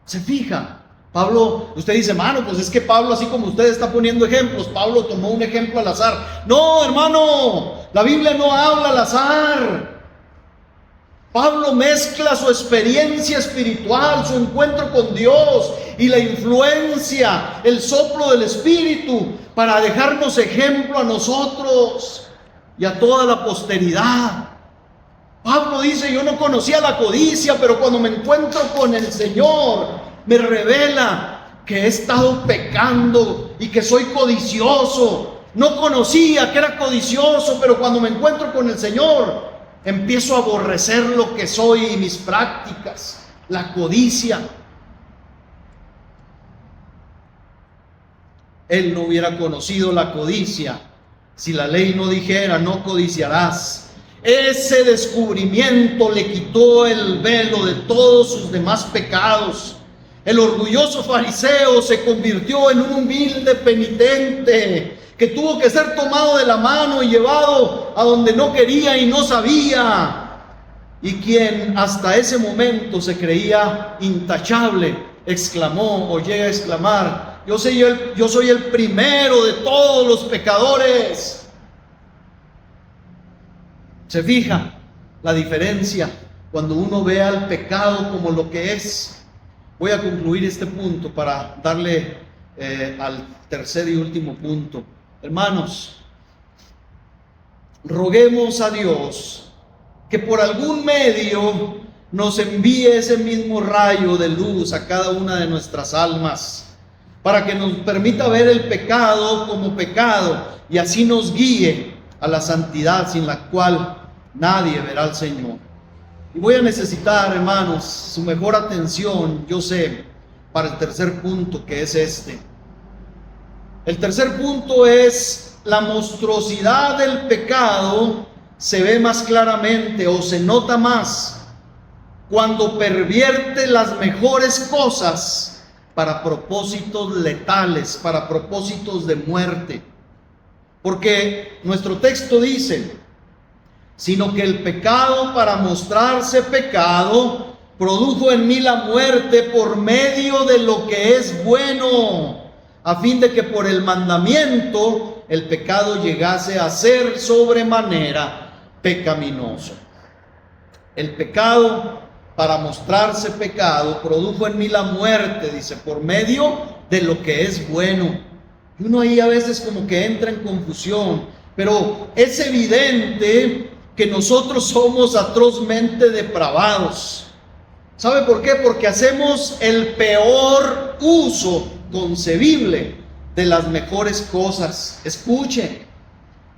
¿Se fija? Pablo, usted dice: hermano, pues es que Pablo, así como usted está poniendo ejemplos, Pablo tomó un ejemplo al azar. No, hermano, la Biblia no habla al azar. Pablo mezcla su experiencia espiritual, su encuentro con Dios y la influencia, el soplo del Espíritu, para dejarnos ejemplo a nosotros y a toda la posteridad. Pablo dice: yo no conocía la codicia, pero cuando me encuentro con el Señor, me revela que he estado pecando y que soy codicioso. No conocía que era codicioso, pero cuando me encuentro con el Señor, empiezo a aborrecer lo que soy y mis prácticas, la codicia. Él no hubiera conocido la codicia si la ley no dijera: no codiciarás. Ese descubrimiento le quitó el velo de todos sus demás pecados. El orgulloso fariseo se convirtió en un humilde penitente que tuvo que ser tomado de la mano y llevado a donde no quería y no sabía. Y quien hasta ese momento se creía intachable, exclamó, o llega a exclamar: yo soy el primero de todos los pecadores. ¿Se fija la diferencia cuando uno ve al pecado como lo que es? Voy a concluir este punto para darle al tercer y último punto. Hermanos, roguemos a Dios que por algún medio nos envíe ese mismo rayo de luz a cada una de nuestras almas, para que nos permita ver el pecado como pecado y así nos guíe a la santidad sin la cual nadie verá al Señor. Y voy a necesitar, hermanos, su mejor atención, yo sé, para el tercer punto, que es este. El tercer punto es: la monstruosidad del pecado se ve más claramente o se nota más cuando pervierte las mejores cosas para propósitos letales, para propósitos de muerte. Porque nuestro texto dice: sino que el pecado, para mostrarse pecado, produjo en mí la muerte por medio de lo que es bueno, a fin de que por el mandamiento el pecado llegase a ser sobremanera pecaminoso. El pecado, para mostrarse pecado, produjo en mí la muerte, dice, por medio de lo que es bueno. Y uno ahí a veces como que entra en confusión, pero es evidente que nosotros somos atrozmente depravados. ¿Sabe por qué? Porque hacemos el peor uso concebible de las mejores cosas. Escuche,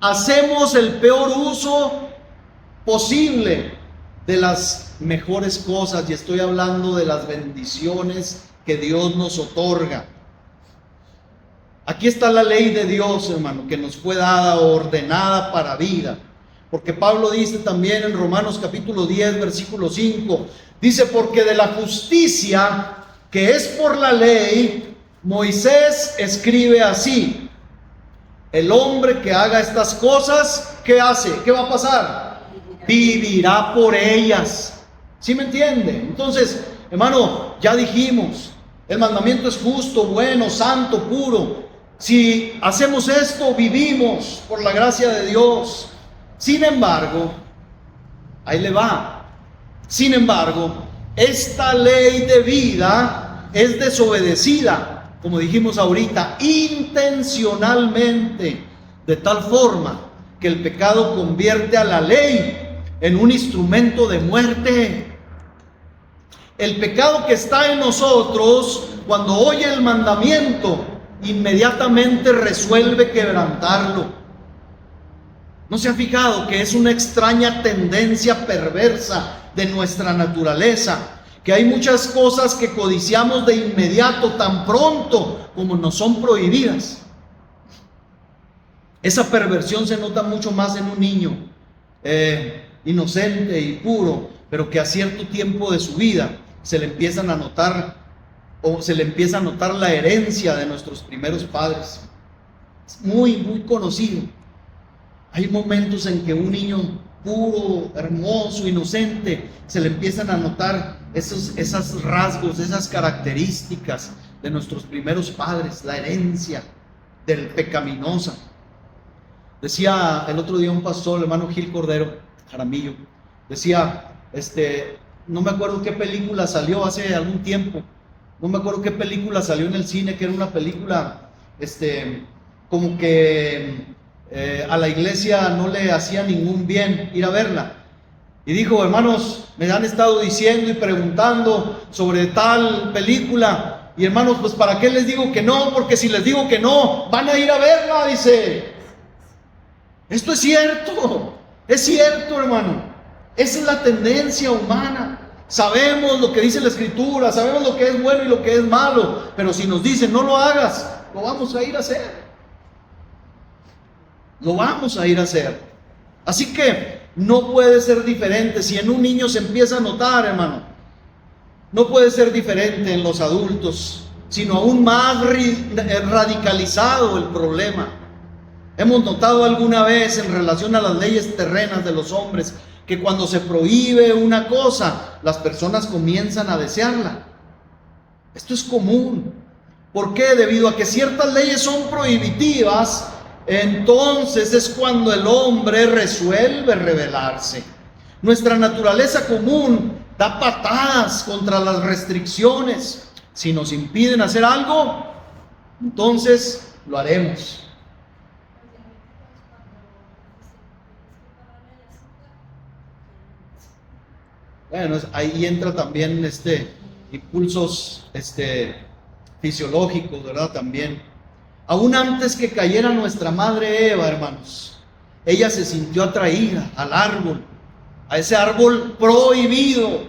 hacemos el peor uso posible de las mejores cosas, y estoy hablando de las bendiciones que Dios nos otorga. Aquí está la ley de Dios, hermano, que nos fue dada, ordenada para vida. Porque Pablo dice también en Romanos capítulo 10, versículo 5, dice, porque de la justicia que es por la ley, Moisés escribe así: el hombre que haga estas cosas, ¿qué hace? ¿Qué va a pasar? Vivirá por ellas. ¿Sí me entiende? Entonces, hermano, ya dijimos, el mandamiento es justo, bueno, santo, puro. Si hacemos esto, vivimos por la gracia de Dios. Sin embargo, ahí le va. Sin embargo, esta ley de vida es desobedecida, como dijimos ahorita, intencionalmente, de tal forma que el pecado convierte a la ley en un instrumento de muerte. El pecado que está en nosotros, cuando oye el mandamiento, inmediatamente resuelve quebrantarlo. ¿No se ha fijado que es una extraña tendencia perversa de nuestra naturaleza? Que hay muchas cosas que codiciamos de inmediato, tan pronto como nos son prohibidas. Esa perversión se nota mucho más en un niño inocente y puro, pero que a cierto tiempo de su vida se le empiezan a notar, o se le empieza a notar la herencia de nuestros primeros padres. Es muy, muy conocido. Hay momentos en que un niño puro, hermoso, inocente, se le empiezan a notar esos rasgos, esas características de nuestros primeros padres, la herencia del pecaminosa. Decía el otro día un pastor, el hermano Gil Cordero Jaramillo, decía, no me acuerdo qué película salió hace algún tiempo, no me acuerdo qué película salió en el cine, que era una película, como que a la iglesia no le hacía ningún bien ir a verla. Y dijo, hermanos, me han estado diciendo y preguntando sobre tal película, y hermanos, pues ¿para qué les digo que no? Porque si les digo que no, van a ir a verla, dice. Esto es cierto, hermano. Esa es la tendencia humana. Sabemos lo que dice la Escritura, sabemos lo que es bueno y lo que es malo, pero si nos dicen no lo hagas, lo vamos a ir a hacer. Lo vamos a ir a hacer. Así que no puede ser diferente. Si en un niño se empieza a notar, hermano, no puede ser diferente en los adultos, sino aún más radicalizado el problema. Hemos notado alguna vez en relación a las leyes terrenas de los hombres que cuando se prohíbe una cosa, las personas comienzan a desearla. Esto es común. ¿Por qué? Debido a que ciertas leyes son prohibitivas, entonces es cuando el hombre resuelve rebelarse. Nuestra naturaleza común da patadas contra las restricciones. Si nos impiden hacer algo, entonces lo haremos. Bueno, ahí entra también impulsos fisiológicos, ¿verdad? También. Aún antes que cayera nuestra madre Eva, hermanos, ella se sintió atraída al árbol, a ese árbol prohibido,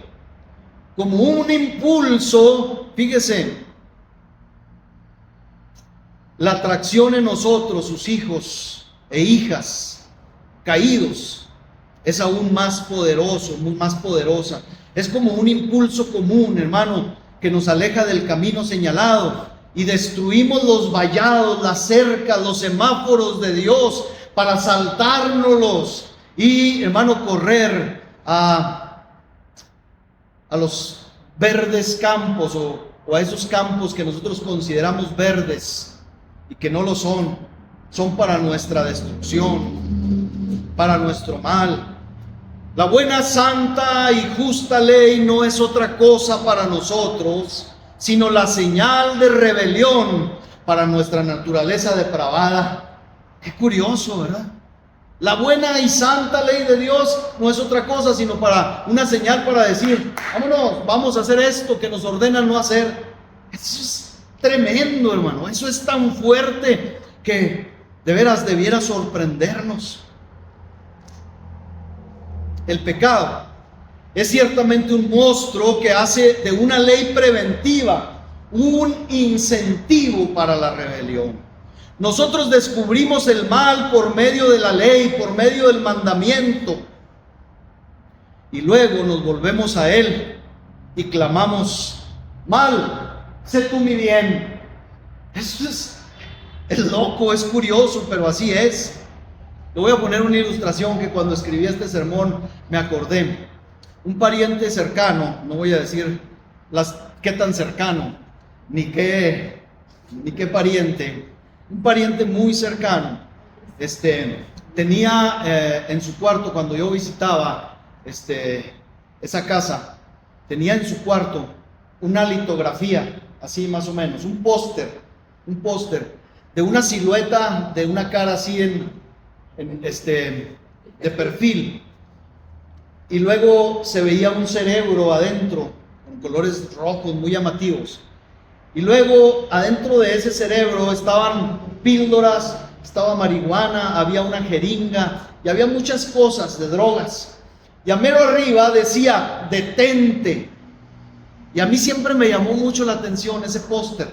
como un impulso. Fíjese, la atracción en nosotros, sus hijos e hijas caídos, es aún más poderoso, más poderosa. Es como un impulso común, hermano, que nos aleja del camino señalado y destruimos los vallados, las cercas, los semáforos de Dios para saltárnoslos y, hermano, correr a los verdes campos o a esos campos que nosotros consideramos verdes y que no lo son. Son para nuestra destrucción, para nuestro mal. La buena, santa y justa ley no es otra cosa para nosotros, sino la señal de rebelión para nuestra naturaleza depravada. Qué curioso, ¿verdad? La buena y santa ley de Dios no es otra cosa, sino para una señal para decir, vámonos, vamos a hacer esto que nos ordena no hacer. Eso es tremendo, hermano. Eso es tan fuerte que de veras debiera sorprendernos. El pecado es ciertamente un monstruo que hace de una ley preventiva un incentivo para la rebelión. Nosotros descubrimos el mal por medio de la ley, por medio del mandamiento, y luego nos volvemos a él y clamamos: mal, sé tú mi bien. Eso es loco, es curioso, pero así es. Le voy a poner una ilustración que cuando escribí este sermón me acordé. Un pariente cercano, no voy a decir qué tan cercano, ni qué pariente, un pariente muy cercano, tenía en su cuarto, cuando yo visitaba esa casa, tenía en su cuarto una litografía, así más o menos, un póster de una silueta de una cara así de perfil, y luego se veía un cerebro adentro con colores rojos muy llamativos, y luego adentro de ese cerebro estaban píldoras, estaba marihuana, había una jeringa y había muchas cosas de drogas, y a mero arriba decía detente. Y a mí siempre me llamó mucho la atención ese póster.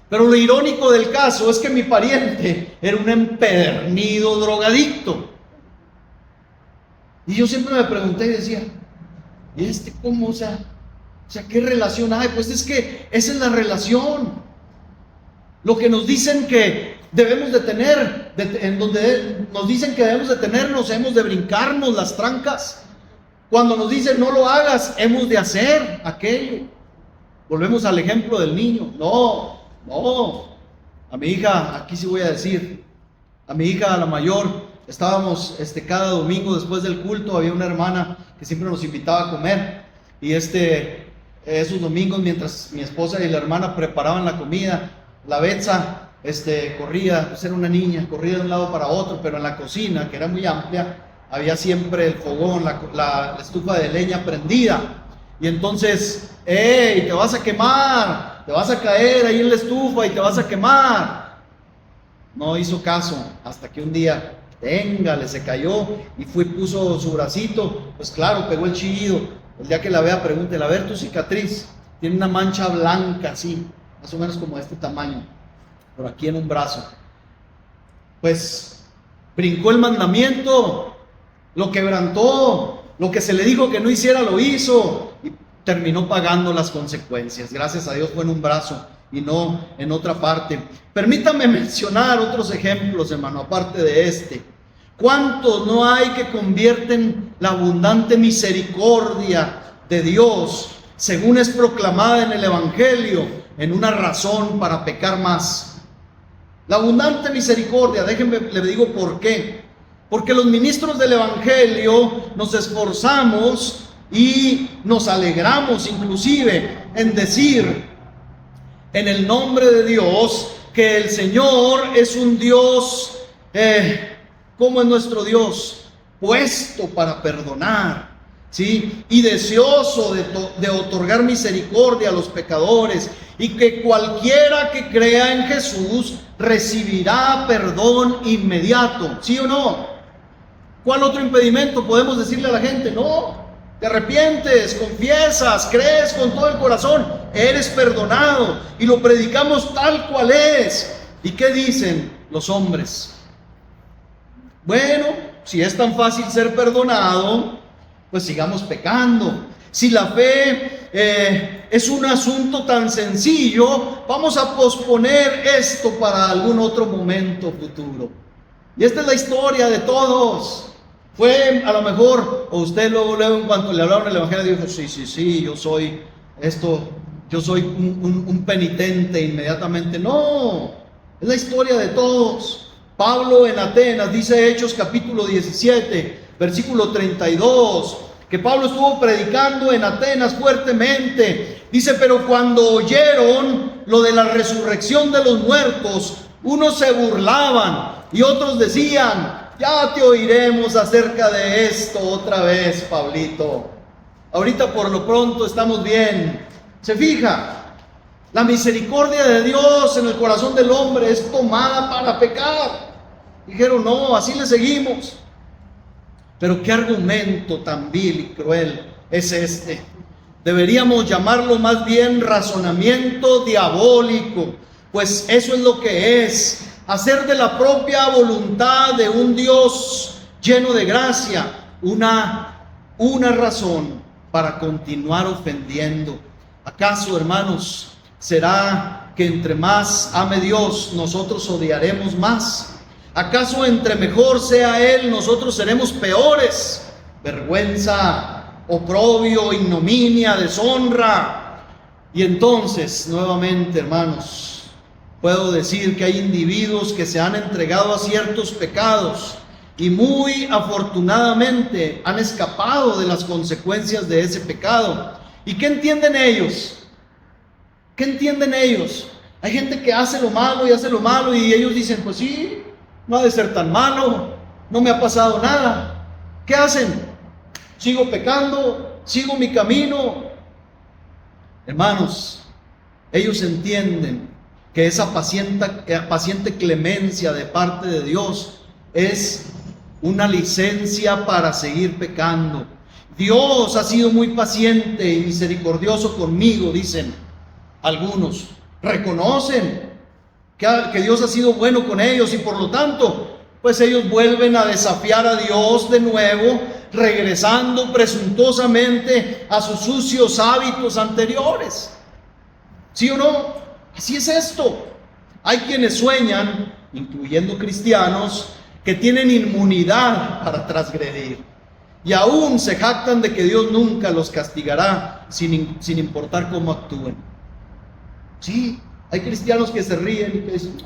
Pero lo irónico del caso es que mi pariente era un empedernido drogadicto. Y yo siempre me pregunté y decía, ¿y cómo? O sea, ¿qué relación hay? Pues es que esa es la relación. Lo que nos dicen que debemos de tener, en donde nos dicen que debemos de tenernos, hemos de brincarnos las trancas. Cuando nos dicen no lo hagas, hemos de hacer aquello. Volvemos al ejemplo del niño. No, a mi hija, aquí sí voy a decir, a mi hija, a la mayor, estábamos cada domingo después del culto, había una hermana que siempre nos invitaba a comer, y esos domingos, mientras mi esposa y la hermana preparaban la comida, la Betsa corría, pues era una niña, corría de un lado para otro, pero en la cocina, que era muy amplia, había siempre el fogón, la estufa de leña prendida. Y entonces, ¡hey! Te vas a quemar, te vas a caer ahí en la estufa y te vas a quemar. No hizo caso, hasta que un día, téngale, se cayó y puso su bracito. Pues claro, pegó el chillido. El día que la vea, pregúntele, a ver tu cicatriz. Tiene una mancha blanca así, más o menos como de este tamaño, por aquí en un brazo. Pues brincó el mandamiento, lo quebrantó, lo que se le dijo que no hiciera lo hizo y terminó pagando las consecuencias. Gracias a Dios fue en un brazo y no en otra parte. Permítame mencionar otros ejemplos, hermano, aparte de este. ¿Cuántos no hay que convierten la abundante misericordia de Dios, según es proclamada en el Evangelio, en una razón para pecar más? La abundante misericordia, déjenme, le digo por qué. Porque los ministros del Evangelio nos esforzamos y nos alegramos inclusive en decir en el nombre de Dios que el Señor es un Dios, como es nuestro Dios, puesto para perdonar, ¿sí? Y deseoso de otorgar misericordia a los pecadores, y que cualquiera que crea en Jesús recibirá perdón inmediato, ¿sí o no? ¿Cuál otro impedimento podemos decirle a la gente? No, te arrepientes, confiesas, crees con todo el corazón, eres perdonado, y lo predicamos tal cual es. ¿Y qué dicen los hombres? Bueno, si es tan fácil ser perdonado, pues sigamos pecando. Si la fe es un asunto tan sencillo, vamos a posponer esto para algún otro momento futuro. Y esta es la historia de todos. Fue a lo mejor, o usted luego en cuanto le hablaron el Evangelio dijo, sí, yo soy esto, yo soy un penitente inmediatamente. No, es la historia de todos. Pablo en Atenas, dice Hechos capítulo 17, versículo 32, que Pablo estuvo predicando en Atenas fuertemente. Dice: pero cuando oyeron lo de la resurrección de los muertos, unos se burlaban y otros decían: ya te oiremos acerca de esto otra vez, Pablito. Ahorita por lo pronto estamos bien. Se fija, la misericordia de Dios en el corazón del hombre es tomada para pecar. Dijeron: no, así le seguimos. Pero qué argumento tan vil y cruel es este. Deberíamos llamarlo más bien razonamiento diabólico, pues eso es lo que es: hacer de la propia voluntad de un Dios lleno de gracia una razón para continuar ofendiendo. ¿Acaso, hermanos, será que entre más ame Dios, nosotros odiaremos más? ¿Acaso entre mejor sea Él, nosotros seremos peores? Vergüenza, oprobio, ignominia, deshonra. Y entonces, nuevamente, hermanos, puedo decir que hay individuos que se han entregado a ciertos pecados y muy afortunadamente han escapado de las consecuencias de ese pecado. ¿Y qué entienden ellos? ¿Qué entienden ellos? Hay gente que hace lo malo y ellos dicen: pues sí, no ha de ser tan malo, no me ha pasado nada. ¿Qué hacen? Sigo pecando, sigo mi camino. Hermanos, ellos entienden que esa paciente clemencia de parte de Dios es una licencia para seguir pecando. Dios ha sido muy paciente y misericordioso conmigo, dicen algunos. Reconocen que Dios ha sido bueno con ellos y por lo tanto, pues ellos vuelven a desafiar a Dios de nuevo, regresando presuntuosamente a sus sucios hábitos anteriores. ¿Sí o no? Así es esto. Hay quienes sueñan, incluyendo cristianos, que tienen inmunidad para transgredir y aún se jactan de que Dios nunca los castigará sin importar cómo actúen. Sí, hay cristianos que se ríen y que dicen: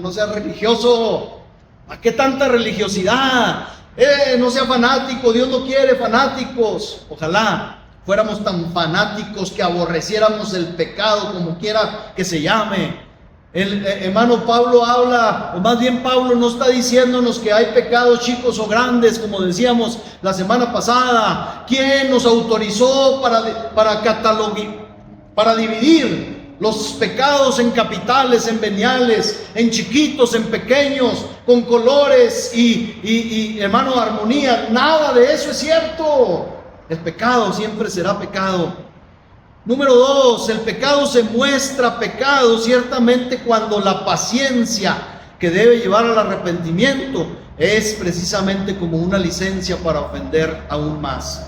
no seas religioso, ¿a qué tanta religiosidad? No sea fanático, Dios no quiere fanáticos. Ojalá fuéramos tan fanáticos que aborreciéramos el pecado como quiera que se llame. El hermano Pablo habla, o más bien Pablo no está diciéndonos que hay pecados chicos o grandes, como decíamos la semana pasada. ¿Quién nos autorizó para dividir los pecados en capitales, en veniales, en chiquitos, en pequeños, con colores y hermano, armonía? Nada de eso es cierto. El pecado siempre será pecado. Número 2, el pecado se muestra pecado ciertamente cuando la paciencia que debe llevar al arrepentimiento es precisamente como una licencia para ofender aún más.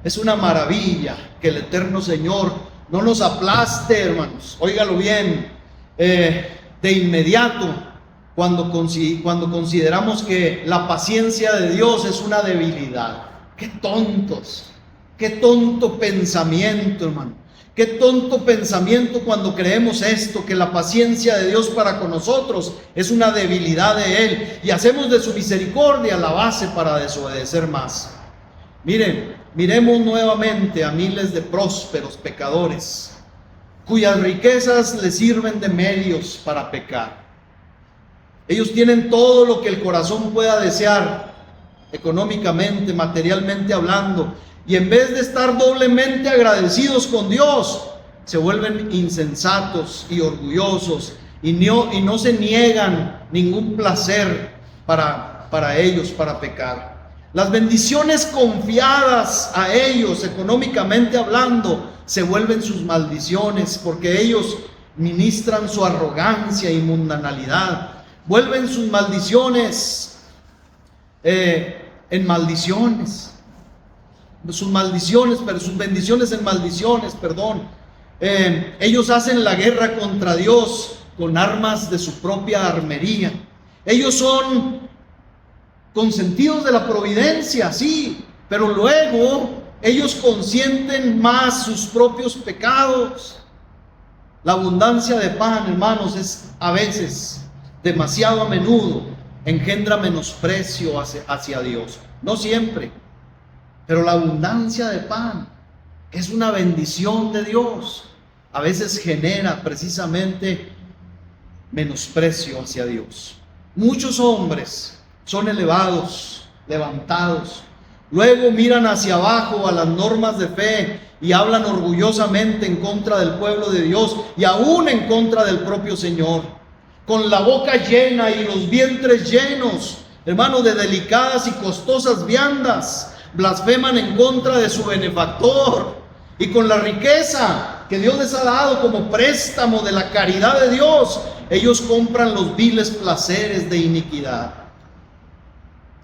Es una maravilla que el eterno Señor no nos aplaste, hermanos. Óigalo bien, de inmediato cuando consideramos que la paciencia de Dios es una debilidad. ¡Qué tontos! ¡Qué tonto pensamiento, hermano! ¡Qué tonto pensamiento cuando creemos esto, que la paciencia de Dios para con nosotros es una debilidad de Él y hacemos de su misericordia la base para desobedecer más! Miremos nuevamente a miles de prósperos pecadores cuyas riquezas les sirven de medios para pecar. Ellos tienen todo lo que el corazón pueda desear, económicamente, materialmente hablando, y en vez de estar doblemente agradecidos con Dios, se vuelven insensatos y orgullosos y no se niegan ningún placer para ellos, para pecar. Las bendiciones confiadas a ellos, económicamente hablando, se vuelven sus maldiciones, porque ellos ministran su arrogancia y mundanalidad. Vuelven sus maldiciones en maldiciones. Sus bendiciones en maldiciones, perdón. Ellos hacen la guerra contra Dios con armas de su propia armería. Ellos son consentidos de la providencia, sí, pero luego ellos consienten más sus propios pecados. La abundancia de pan, hermanos, es a veces, demasiado a menudo, engendra menosprecio hacia Dios. No siempre, pero la abundancia de pan, que es una bendición de Dios, a veces genera precisamente menosprecio hacia Dios. Muchos hombres son elevados, levantados, luego miran hacia abajo a las normas de fe y hablan orgullosamente en contra del pueblo de Dios y aún en contra del propio Señor, con la boca llena y los vientres llenos, hermanos, de delicadas y costosas viandas, blasfeman en contra de su benefactor, y con la riqueza que Dios les ha dado como préstamo de la caridad de Dios, ellos compran los viles placeres de iniquidad.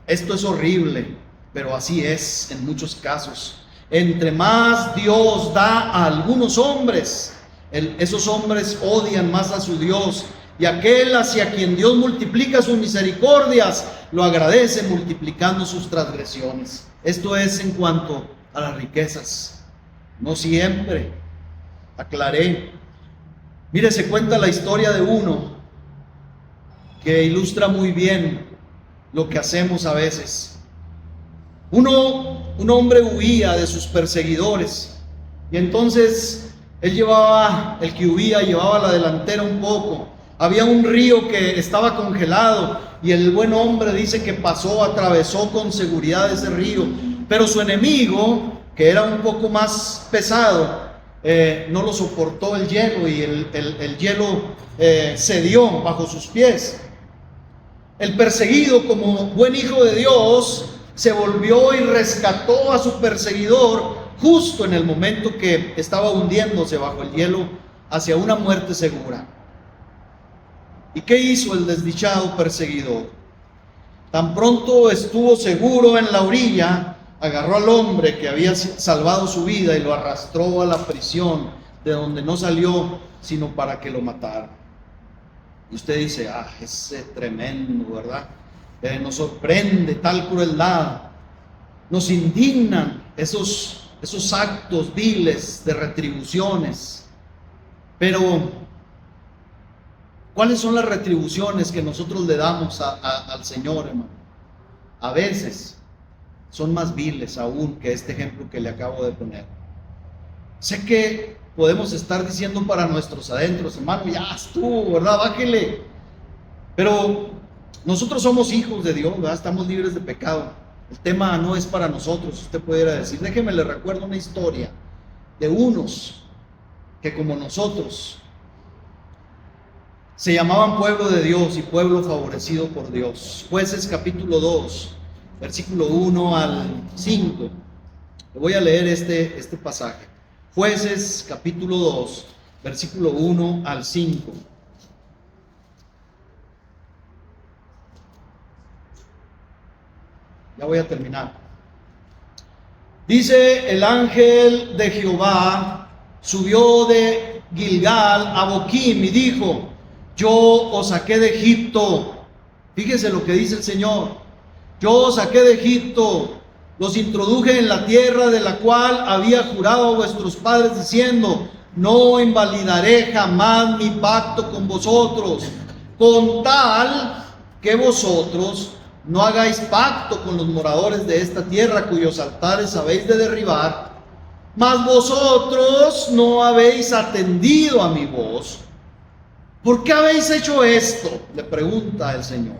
Esto es horrible, pero así es en muchos casos. Entre más Dios da a algunos hombres, esos hombres odian más a su Dios, y aquel hacia quien Dios multiplica sus misericordias, lo agradece multiplicando sus transgresiones. Esto es en cuanto a las riquezas. No siempre, aclaré. Mire, se cuenta la historia de uno que ilustra muy bien lo que hacemos a veces. Un hombre huía de sus perseguidores, y entonces el que huía llevaba la delantera un poco. Había un río que estaba congelado, y el buen hombre dice que atravesó con seguridad ese río, pero su enemigo, que era un poco más pesado, no lo soportó el hielo, y el hielo cedió bajo sus pies. El perseguido, como buen hijo de Dios, se volvió y rescató a su perseguidor justo en el momento que estaba hundiéndose bajo el hielo hacia una muerte segura. ¿Y qué hizo el desdichado perseguidor? Tan pronto estuvo seguro en la orilla, agarró al hombre que había salvado su vida y lo arrastró a la prisión, de donde no salió sino para que lo matara. Y usted dice, ese tremendo, ¿verdad? Nos sorprende tal crueldad, nos indignan esos actos viles de retribuciones. Pero ¿cuáles son las retribuciones que nosotros le damos al Señor, hermano? A veces son más viles aún que este ejemplo que le acabo de poner. Sé que podemos estar diciendo para nuestros adentros, hermano, ya estuvo, ¿verdad? Bájele. Pero nosotros somos hijos de Dios, ¿verdad? Estamos libres de pecado. El tema no es para nosotros. Usted pudiera decir, déjeme le recuerdo una historia de unos que, como nosotros, se llamaban pueblo de Dios y pueblo favorecido por Dios. Jueces capítulo 2, versículo 1 al 5. Le voy a leer este pasaje. Jueces capítulo 2, versículo 1 al 5. Ya voy a terminar. Dice: el ángel de Jehová subió de Gilgal a Boquim y dijo: yo os saqué de Egipto. Fíjese lo que dice el Señor. Yo os saqué de Egipto, los introduje en la tierra de la cual había jurado a vuestros padres, diciendo: no invalidaré jamás mi pacto con vosotros, con tal que vosotros no hagáis pacto con los moradores de esta tierra, cuyos altares habéis de derribar. Mas vosotros no habéis atendido a mi voz. ¿Por qué habéis hecho esto?, le pregunta el Señor.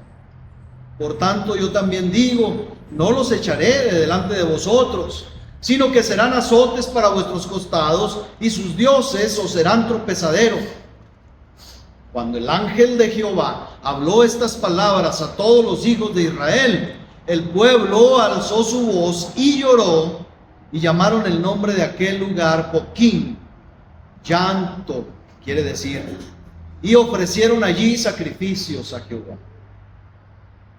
Por tanto, yo también digo: no los echaré de delante de vosotros, sino que serán azotes para vuestros costados, y sus dioses os serán tropezadero. Cuando el ángel de Jehová habló estas palabras a todos los hijos de Israel, el pueblo alzó su voz y lloró, y llamaron el nombre de aquel lugar Boquim, llanto quiere decir, y ofrecieron allí sacrificios a Jehová.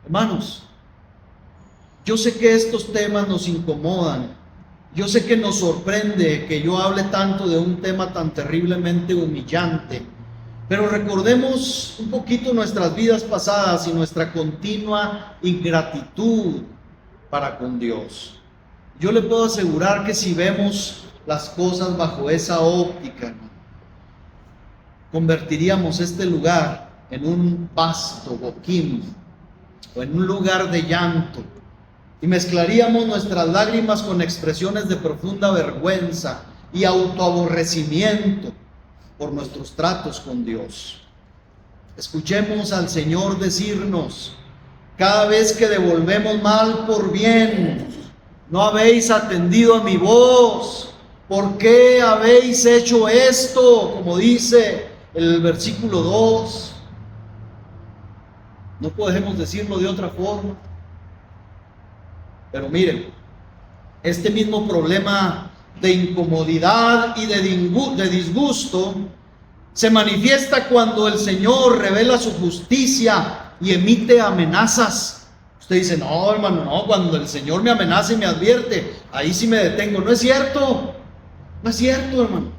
Hermanos, yo sé que estos temas nos incomodan. Yo sé que nos sorprende que yo hable tanto de un tema tan terriblemente humillante, pero recordemos un poquito nuestras vidas pasadas y nuestra continua ingratitud para con Dios. Yo le puedo asegurar que si vemos las cosas bajo esa óptica, convertiríamos este lugar en un vasto Boquim, o en un lugar de llanto, y mezclaríamos nuestras lágrimas con expresiones de profunda vergüenza y autoaborrecimiento por nuestros tratos con Dios. Escuchemos al Señor decirnos: cada vez que devolvemos mal por bien, no habéis atendido a mi voz. ¿Por qué habéis hecho esto? Como dice el versículo 2. No podemos decirlo de otra forma. Pero miren, este mismo problema de incomodidad y de disgusto se manifiesta cuando el Señor revela su justicia y emite amenazas. Usted dice: no, hermano, no, cuando el Señor me amenaza y me advierte, ahí sí me detengo. No es cierto, no es cierto, hermano.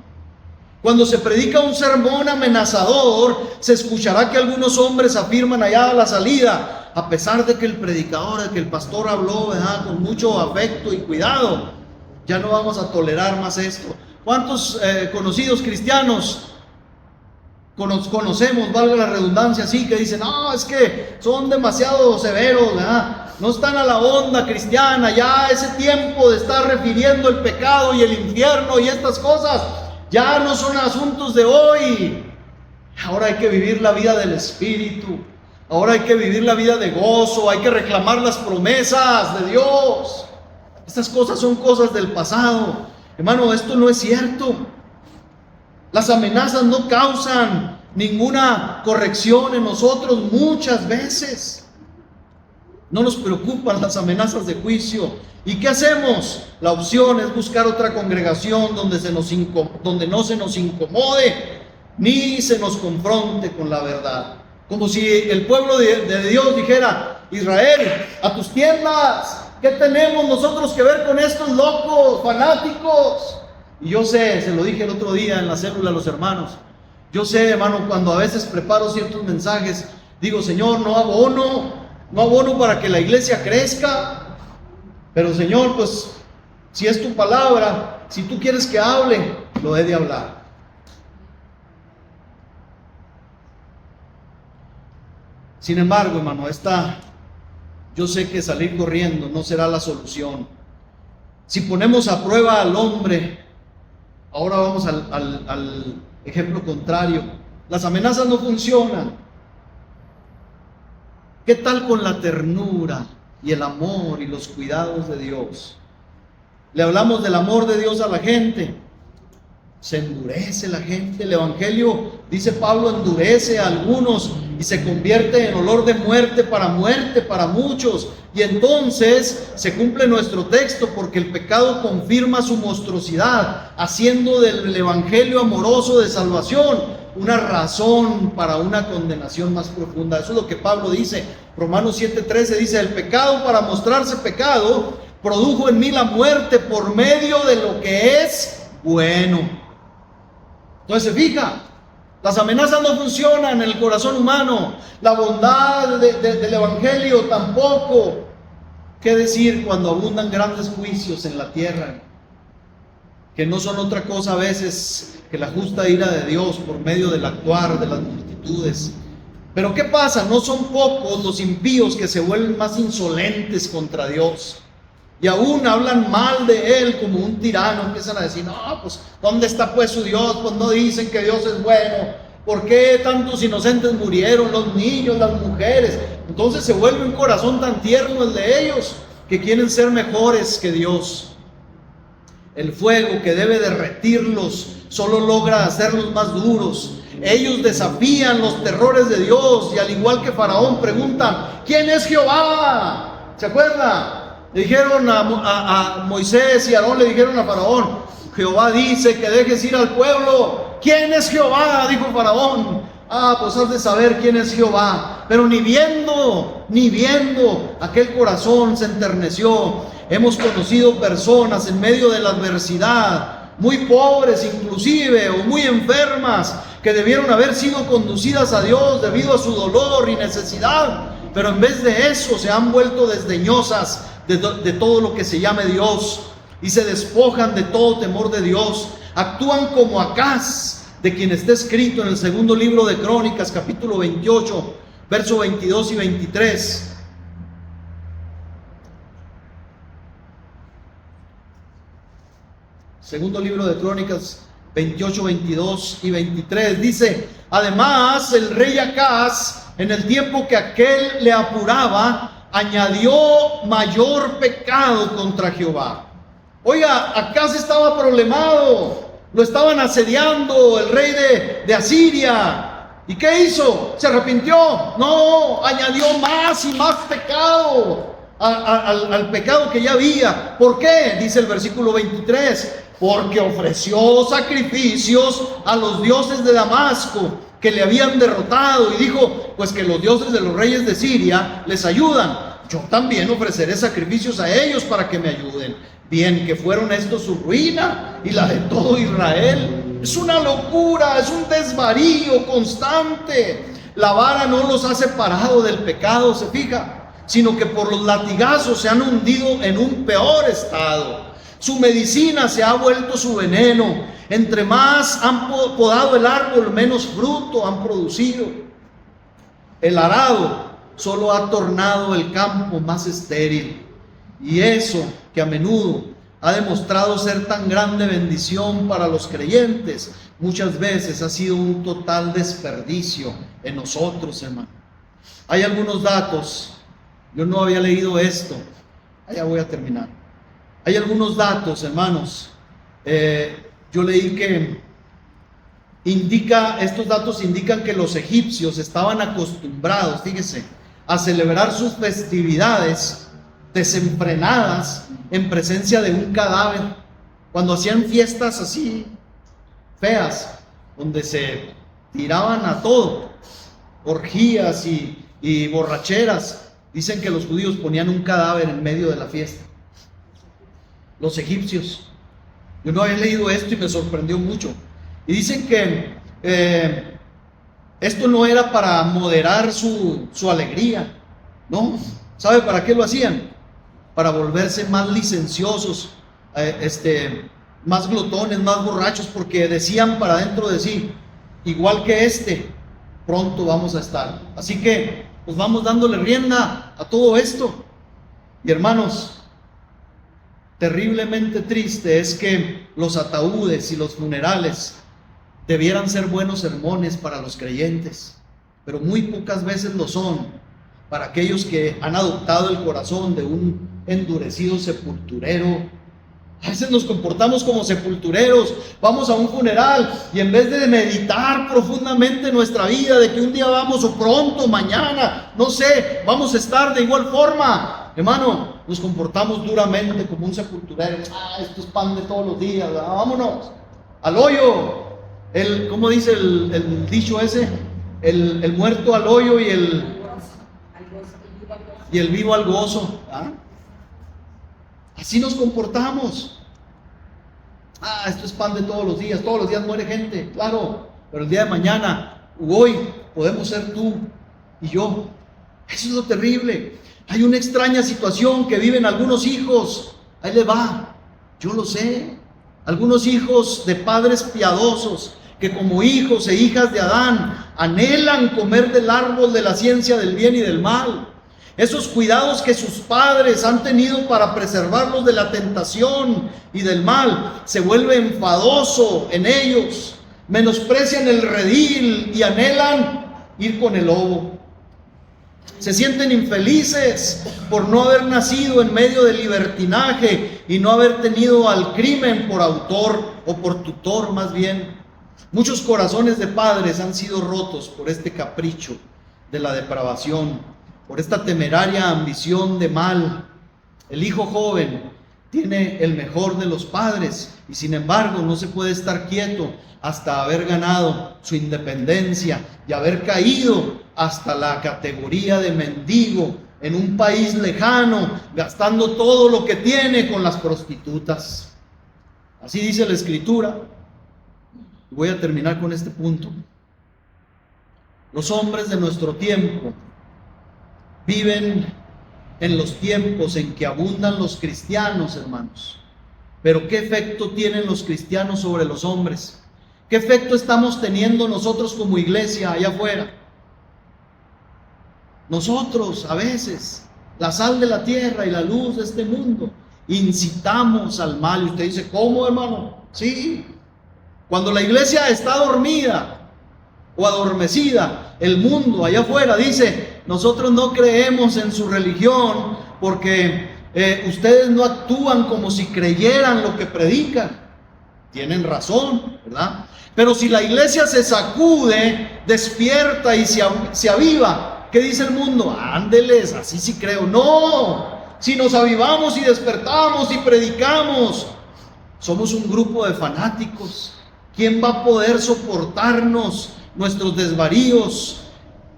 Cuando se predica un sermón amenazador, se escuchará que algunos hombres afirman allá a la salida, a pesar de que el predicador, de que el pastor habló, ¿verdad?, con mucho afecto y cuidado, ya no vamos a tolerar más esto. ¿Cuántos conocidos cristianos conocemos, valga la redundancia, así, que dicen: no, es que son demasiado severos, ¿verdad?, no están a la onda cristiana, ya ese tiempo de estar refiriendo el pecado y el infierno y estas cosas ya no son asuntos de hoy. Ahora hay que vivir la vida del Espíritu, ahora hay que vivir la vida de gozo, hay que reclamar las promesas de Dios. Estas cosas son cosas del pasado. Hermano, esto no es cierto. Las amenazas no causan ninguna corrección en nosotros muchas veces. No nos preocupan las amenazas de juicio. ¿Y qué hacemos? La opción es buscar otra congregación donde no se nos incomode ni se nos confronte con la verdad. Como si el pueblo de Dios dijera: Israel, a tus tiendas, ¿qué tenemos nosotros que ver con estos locos, fanáticos? Y yo sé, se lo dije el otro día en la célula a los hermanos, yo sé, hermano, cuando a veces preparo ciertos mensajes, digo: Señor, no abono para que la iglesia crezca, pero Señor, pues si es tu palabra, si tú quieres que hable, lo he de hablar. Sin embargo, hermano, yo sé que salir corriendo no será la solución. Si ponemos a prueba al hombre, ahora vamos al ejemplo contrario. Las amenazas no funcionan. ¿Qué tal con la ternura y el amor y los cuidados de Dios? Le hablamos del amor de Dios a la gente, se endurece la gente. El evangelio, dice Pablo, endurece a algunos y se convierte en olor de muerte para muchos. Y entonces se cumple nuestro texto, porque el pecado confirma su monstruosidad, haciendo del evangelio amoroso de salvación una razón para una condenación más profunda. Eso es lo que Pablo dice. Romanos 7:13 dice: el pecado, para mostrarse pecado, produjo en mí la muerte por medio de lo que es bueno. Entonces, se fija, las amenazas no funcionan en el corazón humano, la bondad del evangelio tampoco. ¿Qué decir cuando abundan grandes juicios en la tierra, que no son otra cosa a veces que la justa ira de Dios por medio del actuar de las multitudes? Pero ¿qué pasa? No son pocos los impíos que se vuelven más insolentes contra Dios, y aún hablan mal de Él como un tirano. Empiezan a decir: no, pues ¿dónde está pues su Dios? Pues no dicen que Dios es bueno. ¿Por qué tantos inocentes murieron? Los niños, las mujeres. Entonces se vuelve un corazón tan tierno el de ellos, que quieren ser mejores que Dios. El fuego que debe derretirlos solo logra hacerlos más duros. Ellos desafían los terrores de Dios, y al igual que Faraón preguntan: ¿quién es Jehová? ¿Se acuerda? Le dijeron a Moisés y Aarón, le dijeron a Faraón: Jehová dice que dejes ir al pueblo. ¿Quién es Jehová?, dijo Faraón. Pues has de saber quién es Jehová. Pero ni viendo, aquel corazón se enterneció. Hemos conocido personas en medio de la adversidad, muy pobres inclusive, o muy enfermas, que debieron haber sido conducidas a Dios debido a su dolor y necesidad, pero en vez de eso se han vuelto desdeñosas de todo lo que se llame Dios, y se despojan de todo temor de Dios. Actúan como Acaz, de quien está escrito en el segundo libro de Crónicas, capítulo 28, verso 22 y 23. Segundo libro de Crónicas 28, 22 y 23. Dice: además el rey Acaz, en el tiempo que aquél le apuraba, añadió mayor pecado contra Jehová. Oiga, Acaz estaba problemado, lo estaban asediando el rey de Asiria. ¿Y qué hizo? ¿Se arrepintió? No, añadió más y más pecado al pecado que ya había. ¿Por qué? Dice el versículo 23: porque ofreció sacrificios a los dioses de Damasco, que le habían derrotado, y dijo: pues que los dioses de los reyes de Siria les ayudan, yo también ofreceré sacrificios a ellos para que me ayuden. Bien que fueron estos su ruina y la de todo Israel. Es una locura, es un desvarío constante. La vara no los ha separado del pecado, se fija, sino que por los latigazos se han hundido en un peor estado. Su medicina se ha vuelto su veneno. Entre más han podado el árbol, menos fruto han producido. El arado solo ha tornado el campo más estéril. Y eso que a menudo ha demostrado ser tan grande bendición para los creyentes, muchas veces ha sido un total desperdicio en nosotros, hermano. Hay algunos datos, yo no había leído esto, ya voy a terminar. Hay algunos datos, hermanos, yo leí que estos datos indican que los egipcios estaban acostumbrados, fíjese, a celebrar sus festividades desenfrenadas en presencia de un cadáver. Cuando hacían fiestas así feas, donde se tiraban a todo, orgías y borracheras, dicen que los judíos ponían un cadáver en medio de la fiesta. Los egipcios. Yo no había leído esto y me sorprendió mucho. Y dicen que esto no era para moderar su alegría, ¿no? ¿Sabe para qué lo hacían? Para volverse más licenciosos, más glotones, más borrachos, porque decían para dentro de sí: igual que pronto vamos a estar. Así que pues vamos dándole rienda a todo esto. Y hermanos, terriblemente triste es que los ataúdes y los funerales debieran ser buenos sermones para los creyentes, pero muy pocas veces lo son para aquellos que han adoptado el corazón de un endurecido sepulturero. A veces nos comportamos como sepultureros. Vamos a un funeral y en vez de meditar profundamente nuestra vida, de que un día vamos, o pronto, mañana, no sé, vamos a estar de igual forma, hermano, nos comportamos duramente como un sepulturero. Esto es pan de todos los días, vámonos al hoyo. ¿Cómo dice el dicho ese? El muerto al hoyo y el vivo al gozo. Así nos comportamos. Esto es pan de todos los días muere gente, claro, pero el día de mañana, hoy, podemos ser tú y yo. Eso es lo terrible. Hay una extraña situación que viven algunos hijos. Ahí le va, yo lo sé. Algunos hijos de padres piadosos, que como hijos e hijas de Adán anhelan comer del árbol de la ciencia del bien y del mal. Esos cuidados que sus padres han tenido para preservarlos de la tentación y del mal, se vuelve enfadoso en ellos, menosprecian el redil y anhelan ir con el lobo. Se sienten infelices por no haber nacido en medio del libertinaje y no haber tenido al crimen por autor, o por tutor más bien. Muchos corazones de padres han sido rotos por este capricho de la depravación, por esta temeraria ambición de mal. El hijo joven tiene el mejor de los padres y sin embargo no se puede estar quieto hasta haber ganado su independencia y haber caído hasta la categoría de mendigo en un país lejano, gastando todo lo que tiene con las prostitutas. Así dice la Escritura. Voy a terminar con este punto. Los hombres de nuestro tiempo viven en los tiempos en que abundan los cristianos, hermanos. Pero ¿qué efecto tienen los cristianos sobre los hombres? ¿Qué efecto estamos teniendo nosotros como iglesia allá afuera? Nosotros, a veces, la sal de la tierra y la luz de este mundo, incitamos al mal. Y usted dice: ¿cómo, hermano? Sí. Cuando la iglesia está dormida o adormecida, el mundo allá afuera dice: nosotros no creemos en su religión porque ustedes no actúan como si creyeran lo que predican. Tienen razón, ¿verdad? Pero si la iglesia se sacude, despierta y se aviva, ¿qué dice el mundo? Ándeles, así sí creo. No, si nos avivamos y despertamos y predicamos, somos un grupo de fanáticos. ¿Quién va a poder soportarnos nuestros desvaríos?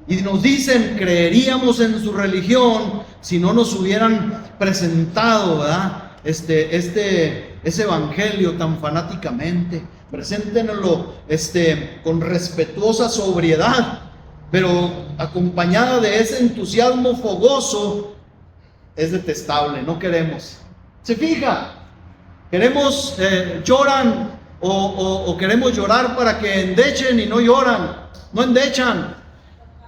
Y nos dicen: creeríamos en su religión si no nos hubieran presentado, ¿verdad? Ese evangelio tan fanáticamente. Preséntenlo con respetuosa sobriedad, pero acompañada de ese entusiasmo fogoso. Es detestable, no queremos. ¿Se fija? Queremos, lloran o queremos llorar para que endechen y no lloran, no endechan.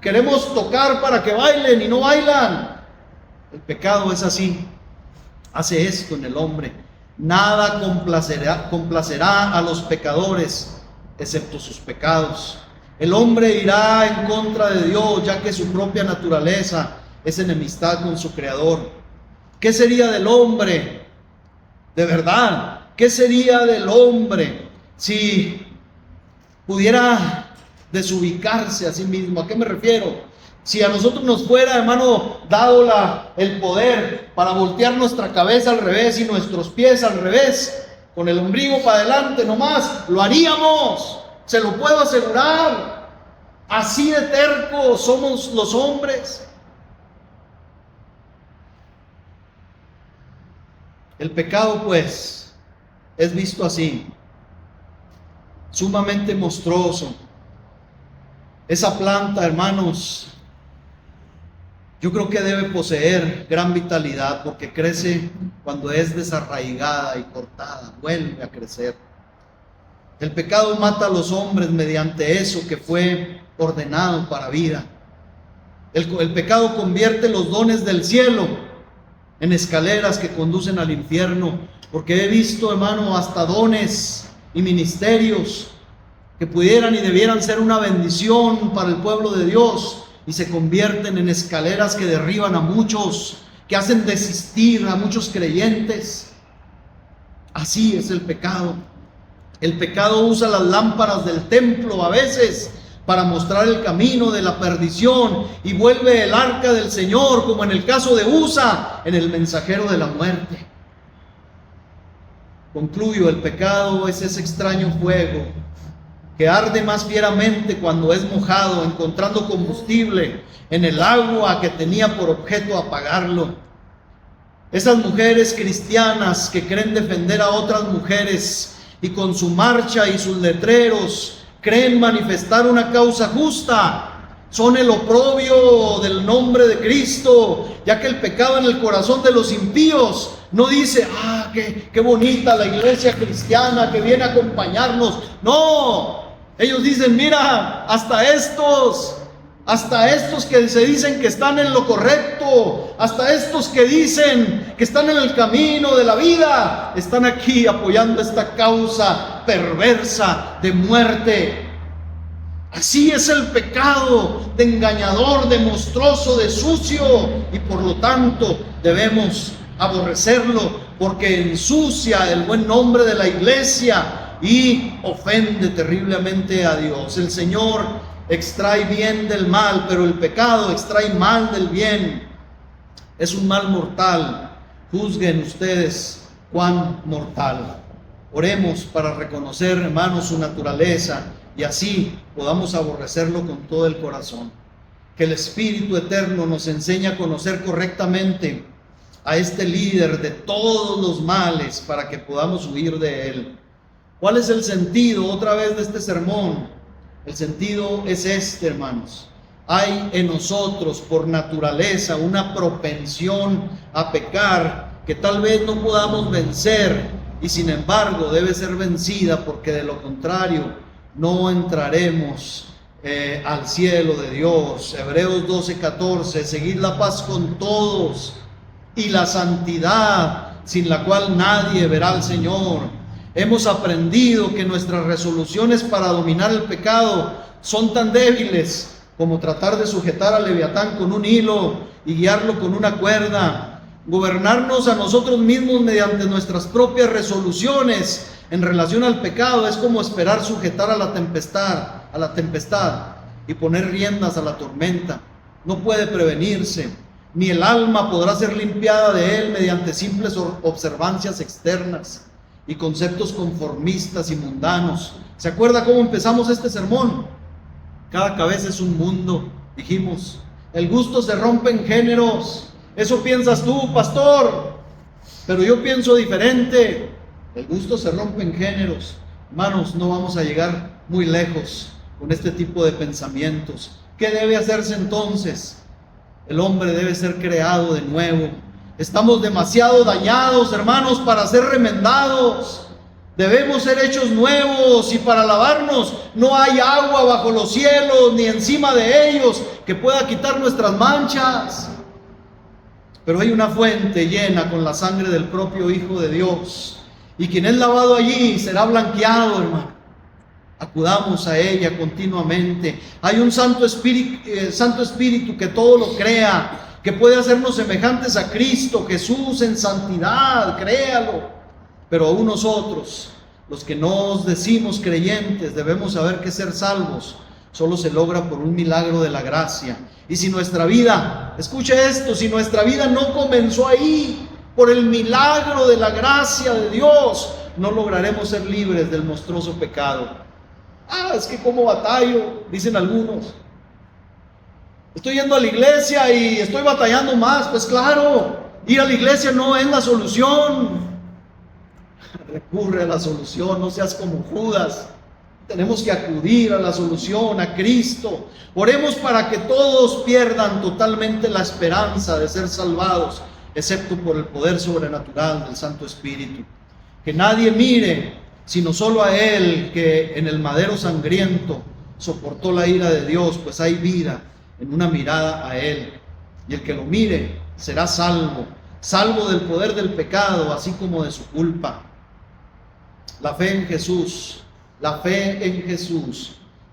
Queremos tocar para que bailen y no bailan. El pecado es así, hace esto en el hombre. Nada complacerá a los pecadores excepto sus pecados. El hombre irá en contra de Dios, ya que su propia naturaleza es enemistad con su Creador. ¿Qué sería del hombre? De verdad, ¿qué sería del hombre si pudiera desubicarse a sí mismo? ¿A qué me refiero? Si a nosotros nos fuera, hermano, dado el poder para voltear nuestra cabeza al revés y nuestros pies al revés, con el ombligo para adelante nomás, lo haríamos, se lo puedo asegurar. Así de tercos somos los hombres. El pecado, pues, es visto así, sumamente monstruoso. Esa planta, hermanos, yo creo que debe poseer gran vitalidad, porque crece cuando es desarraigada y cortada, vuelve a crecer. El pecado mata a los hombres mediante eso que fue ordenado para vida. El pecado convierte los dones del cielo en escaleras que conducen al infierno, porque he visto, hermano, hasta dones y ministerios que pudieran y debieran ser una bendición para el pueblo de Dios, y se convierten en escaleras que derriban a muchos, que hacen desistir a muchos creyentes. Así es el pecado. El pecado usa las lámparas del templo a veces para mostrar el camino de la perdición, y vuelve el arca del Señor, como en el caso de Usa, en el mensajero de la muerte. Concluyo: el pecado es ese extraño fuego que arde más fieramente cuando es mojado, encontrando combustible en el agua que tenía por objeto apagarlo. Esas mujeres cristianas que creen defender a otras mujeres y con su marcha y sus letreros creen manifestar una causa justa, son el oprobio del nombre de Cristo, ya que el pecado en el corazón de los impíos no dice: ah, qué bonita la iglesia cristiana que viene a acompañarnos. No, ellos dicen: mira, hasta estos que se dicen que están en lo correcto, hasta estos que dicen que están en el camino de la vida, están aquí apoyando esta causa perversa de muerte. Así es el pecado, de engañador, de monstruoso, de sucio, y por lo tanto debemos aborrecerlo, porque ensucia el buen nombre de la iglesia y ofende terriblemente a Dios. El Señor extrae bien del mal, pero el pecado extrae mal del bien. Es un mal mortal. Juzguen ustedes cuán mortal. Oremos para reconocer, hermanos, su naturaleza, y así podamos aborrecerlo con todo el corazón. Que el Espíritu Eterno nos enseñe a conocer correctamente a este líder de todos los males, para que podamos huir de él. ¿Cuál es el sentido otra vez de este sermón? El sentido es este, hermanos. Hay en nosotros por naturaleza una propensión a pecar que tal vez no podamos vencer, y sin embargo debe ser vencida, porque de lo contrario no entraremos al cielo de Dios. Hebreos 12:14: seguid la paz con todos y la santidad, sin la cual nadie verá al Señor. Hemos aprendido que nuestras resoluciones para dominar el pecado son tan débiles como tratar de sujetar al Leviatán con un hilo y guiarlo con una cuerda. Gobernarnos a nosotros mismos mediante nuestras propias resoluciones en relación al pecado es como esperar sujetar a la tempestad y poner riendas a la tormenta. No puede prevenirse, ni el alma podrá ser limpiada de él mediante simples observancias externas y conceptos conformistas y mundanos. ¿Se acuerda cómo empezamos este sermón? Cada cabeza es un mundo, dijimos. El gusto se rompe en géneros. Eso piensas tú, pastor, pero yo pienso diferente. El gusto se rompe en géneros. Hermanos, no vamos a llegar muy lejos con este tipo de pensamientos. ¿Qué debe hacerse entonces? El hombre debe ser creado de nuevo. Estamos demasiado dañados, hermanos, para ser remendados. Debemos ser hechos nuevos, y para lavarnos no hay agua bajo los cielos ni encima de ellos que pueda quitar nuestras manchas. Pero hay una fuente llena con la sangre del propio Hijo de Dios, y quien es lavado allí será blanqueado, hermano. Acudamos a ella continuamente. Hay un Santo Espíritu que todo lo crea, que puede hacernos semejantes a Cristo Jesús en santidad, créalo. Pero aún nosotros, los que nos decimos creyentes, debemos saber que ser salvos solo se logra por un milagro de la gracia. Y si nuestra vida, escuche esto, si nuestra vida no comenzó ahí, por el milagro de la gracia de Dios, no lograremos ser libres del monstruoso pecado. Es que como batallo, dicen algunos. Estoy yendo a la iglesia y estoy batallando más. Pues claro, ir a la iglesia no es la solución. Recurre a la solución, no seas como Judas. Tenemos que acudir a la solución, a Cristo. Oremos para que todos pierdan totalmente la esperanza de ser salvados, excepto por el poder sobrenatural del Santo Espíritu. Que nadie mire sino solo a Él, que en el madero sangriento soportó la ira de Dios, pues hay vida en una mirada a Él. Y el que lo mire será salvo, salvo del poder del pecado, así como de su culpa. La fe en Jesús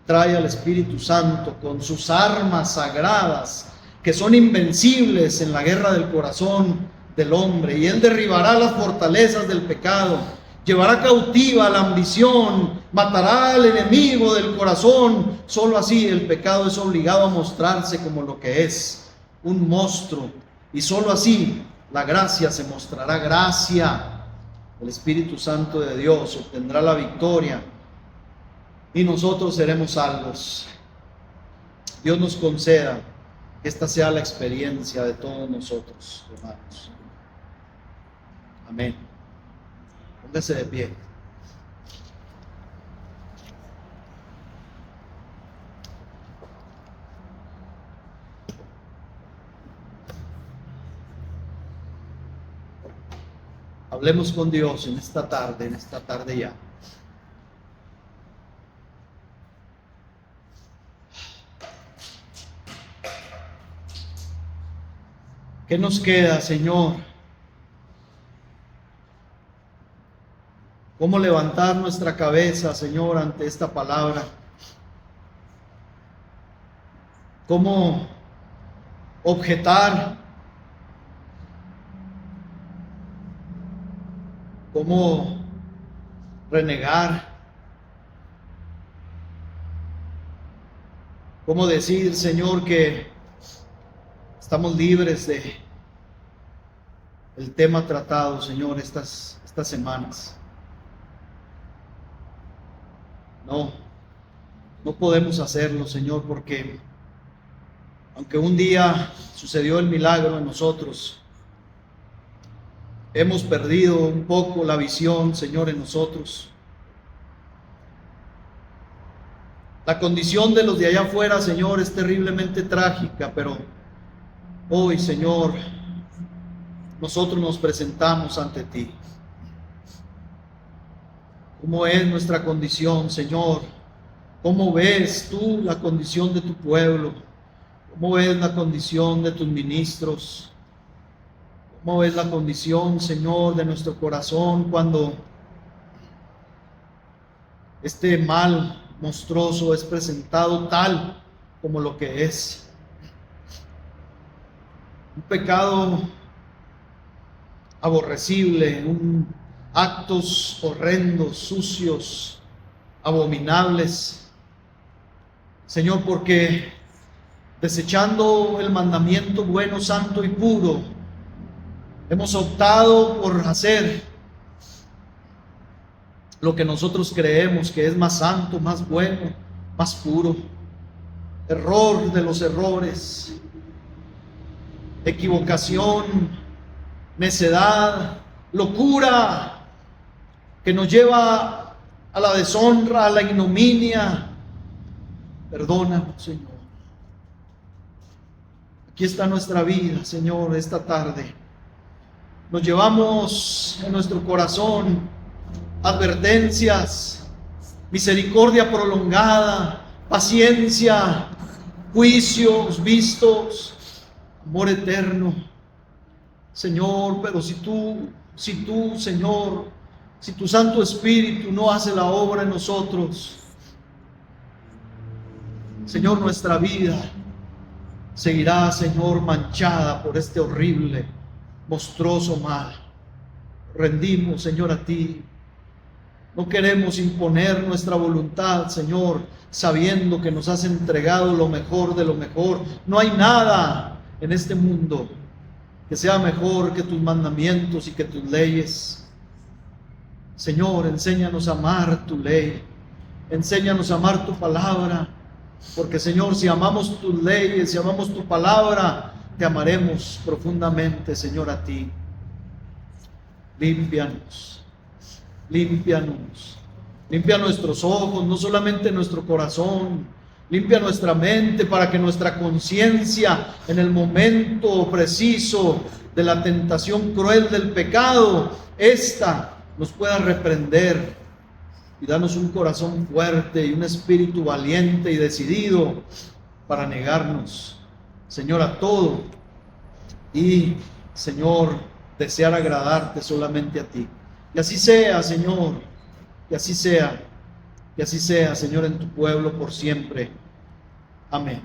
trae al Espíritu Santo con sus armas sagradas, que son invencibles en la guerra del corazón del hombre, y Él derribará las fortalezas del pecado, llevará cautiva la ambición, matará al enemigo del corazón. Solo así el pecado es obligado a mostrarse como lo que es, un monstruo, y solo así la gracia se mostrará gracia. El Espíritu Santo de Dios obtendrá la victoria y nosotros seremos salvos. Dios nos conceda que esta sea la experiencia de todos nosotros, hermanos. Amén. Póngase de pie. Hablemos con Dios en esta tarde ya. ¿Qué nos queda, Señor? ¿Cómo levantar nuestra cabeza, Señor, ante esta palabra? ¿Cómo objetar? ¿Cómo renegar? ¿Cómo decir, Señor, que estamos libres de el tema tratado, Señor, estas semanas? No podemos hacerlo, Señor, porque aunque un día sucedió el milagro en nosotros, hemos perdido un poco la visión, Señor, en nosotros. La condición de los de allá afuera, Señor, es terriblemente trágica, pero hoy, Señor, nosotros nos presentamos ante ti. ¿Cómo es nuestra condición, Señor? ¿Cómo ves tú la condición de tu pueblo? ¿Cómo ves la condición de tus ministros? ¿Cómo ves la condición, Señor, de nuestro corazón cuando Este mal monstruoso es presentado tal como lo que es. Un pecado aborrecible, actos horrendos, sucios, abominables. Señor, porque desechando el mandamiento bueno, santo y puro, hemos optado por hacer lo que nosotros creemos que es más santo, más bueno, más puro. Error de los errores, equivocación, necedad, locura, que nos lleva a la deshonra, a la ignominia. Perdónanos, Señor. Aquí está nuestra vida, Señor, esta tarde. Nos llevamos en nuestro corazón advertencias, misericordia prolongada, paciencia, juicios vistos, amor eterno. Señor, pero si tú, Señor, si tu Santo Espíritu no hace la obra en nosotros, Señor, nuestra vida seguirá, Señor, manchada por este horrible, monstruoso mal. Rendimos, Señor, a ti. No queremos imponer nuestra voluntad, Señor, sabiendo que nos has entregado lo mejor de lo mejor. No hay nada en este mundo que sea mejor que tus mandamientos y que tus leyes. Señor, enséñanos a amar tu ley. Enséñanos a amar tu palabra. Porque, Señor, si amamos tus leyes, si amamos tu palabra, te amaremos profundamente, Señor, a ti. Límpianos, límpianos, limpia nuestros ojos, no solamente nuestro corazón, limpia nuestra mente para que nuestra conciencia en el momento preciso de la tentación cruel del pecado, ésta nos pueda reprender y danos un corazón fuerte y un espíritu valiente y decidido para negarnos, Señor, a todo y, Señor, desear agradarte solamente a ti. Y así sea, Señor, y así sea, Señor, en tu pueblo por siempre. Amén.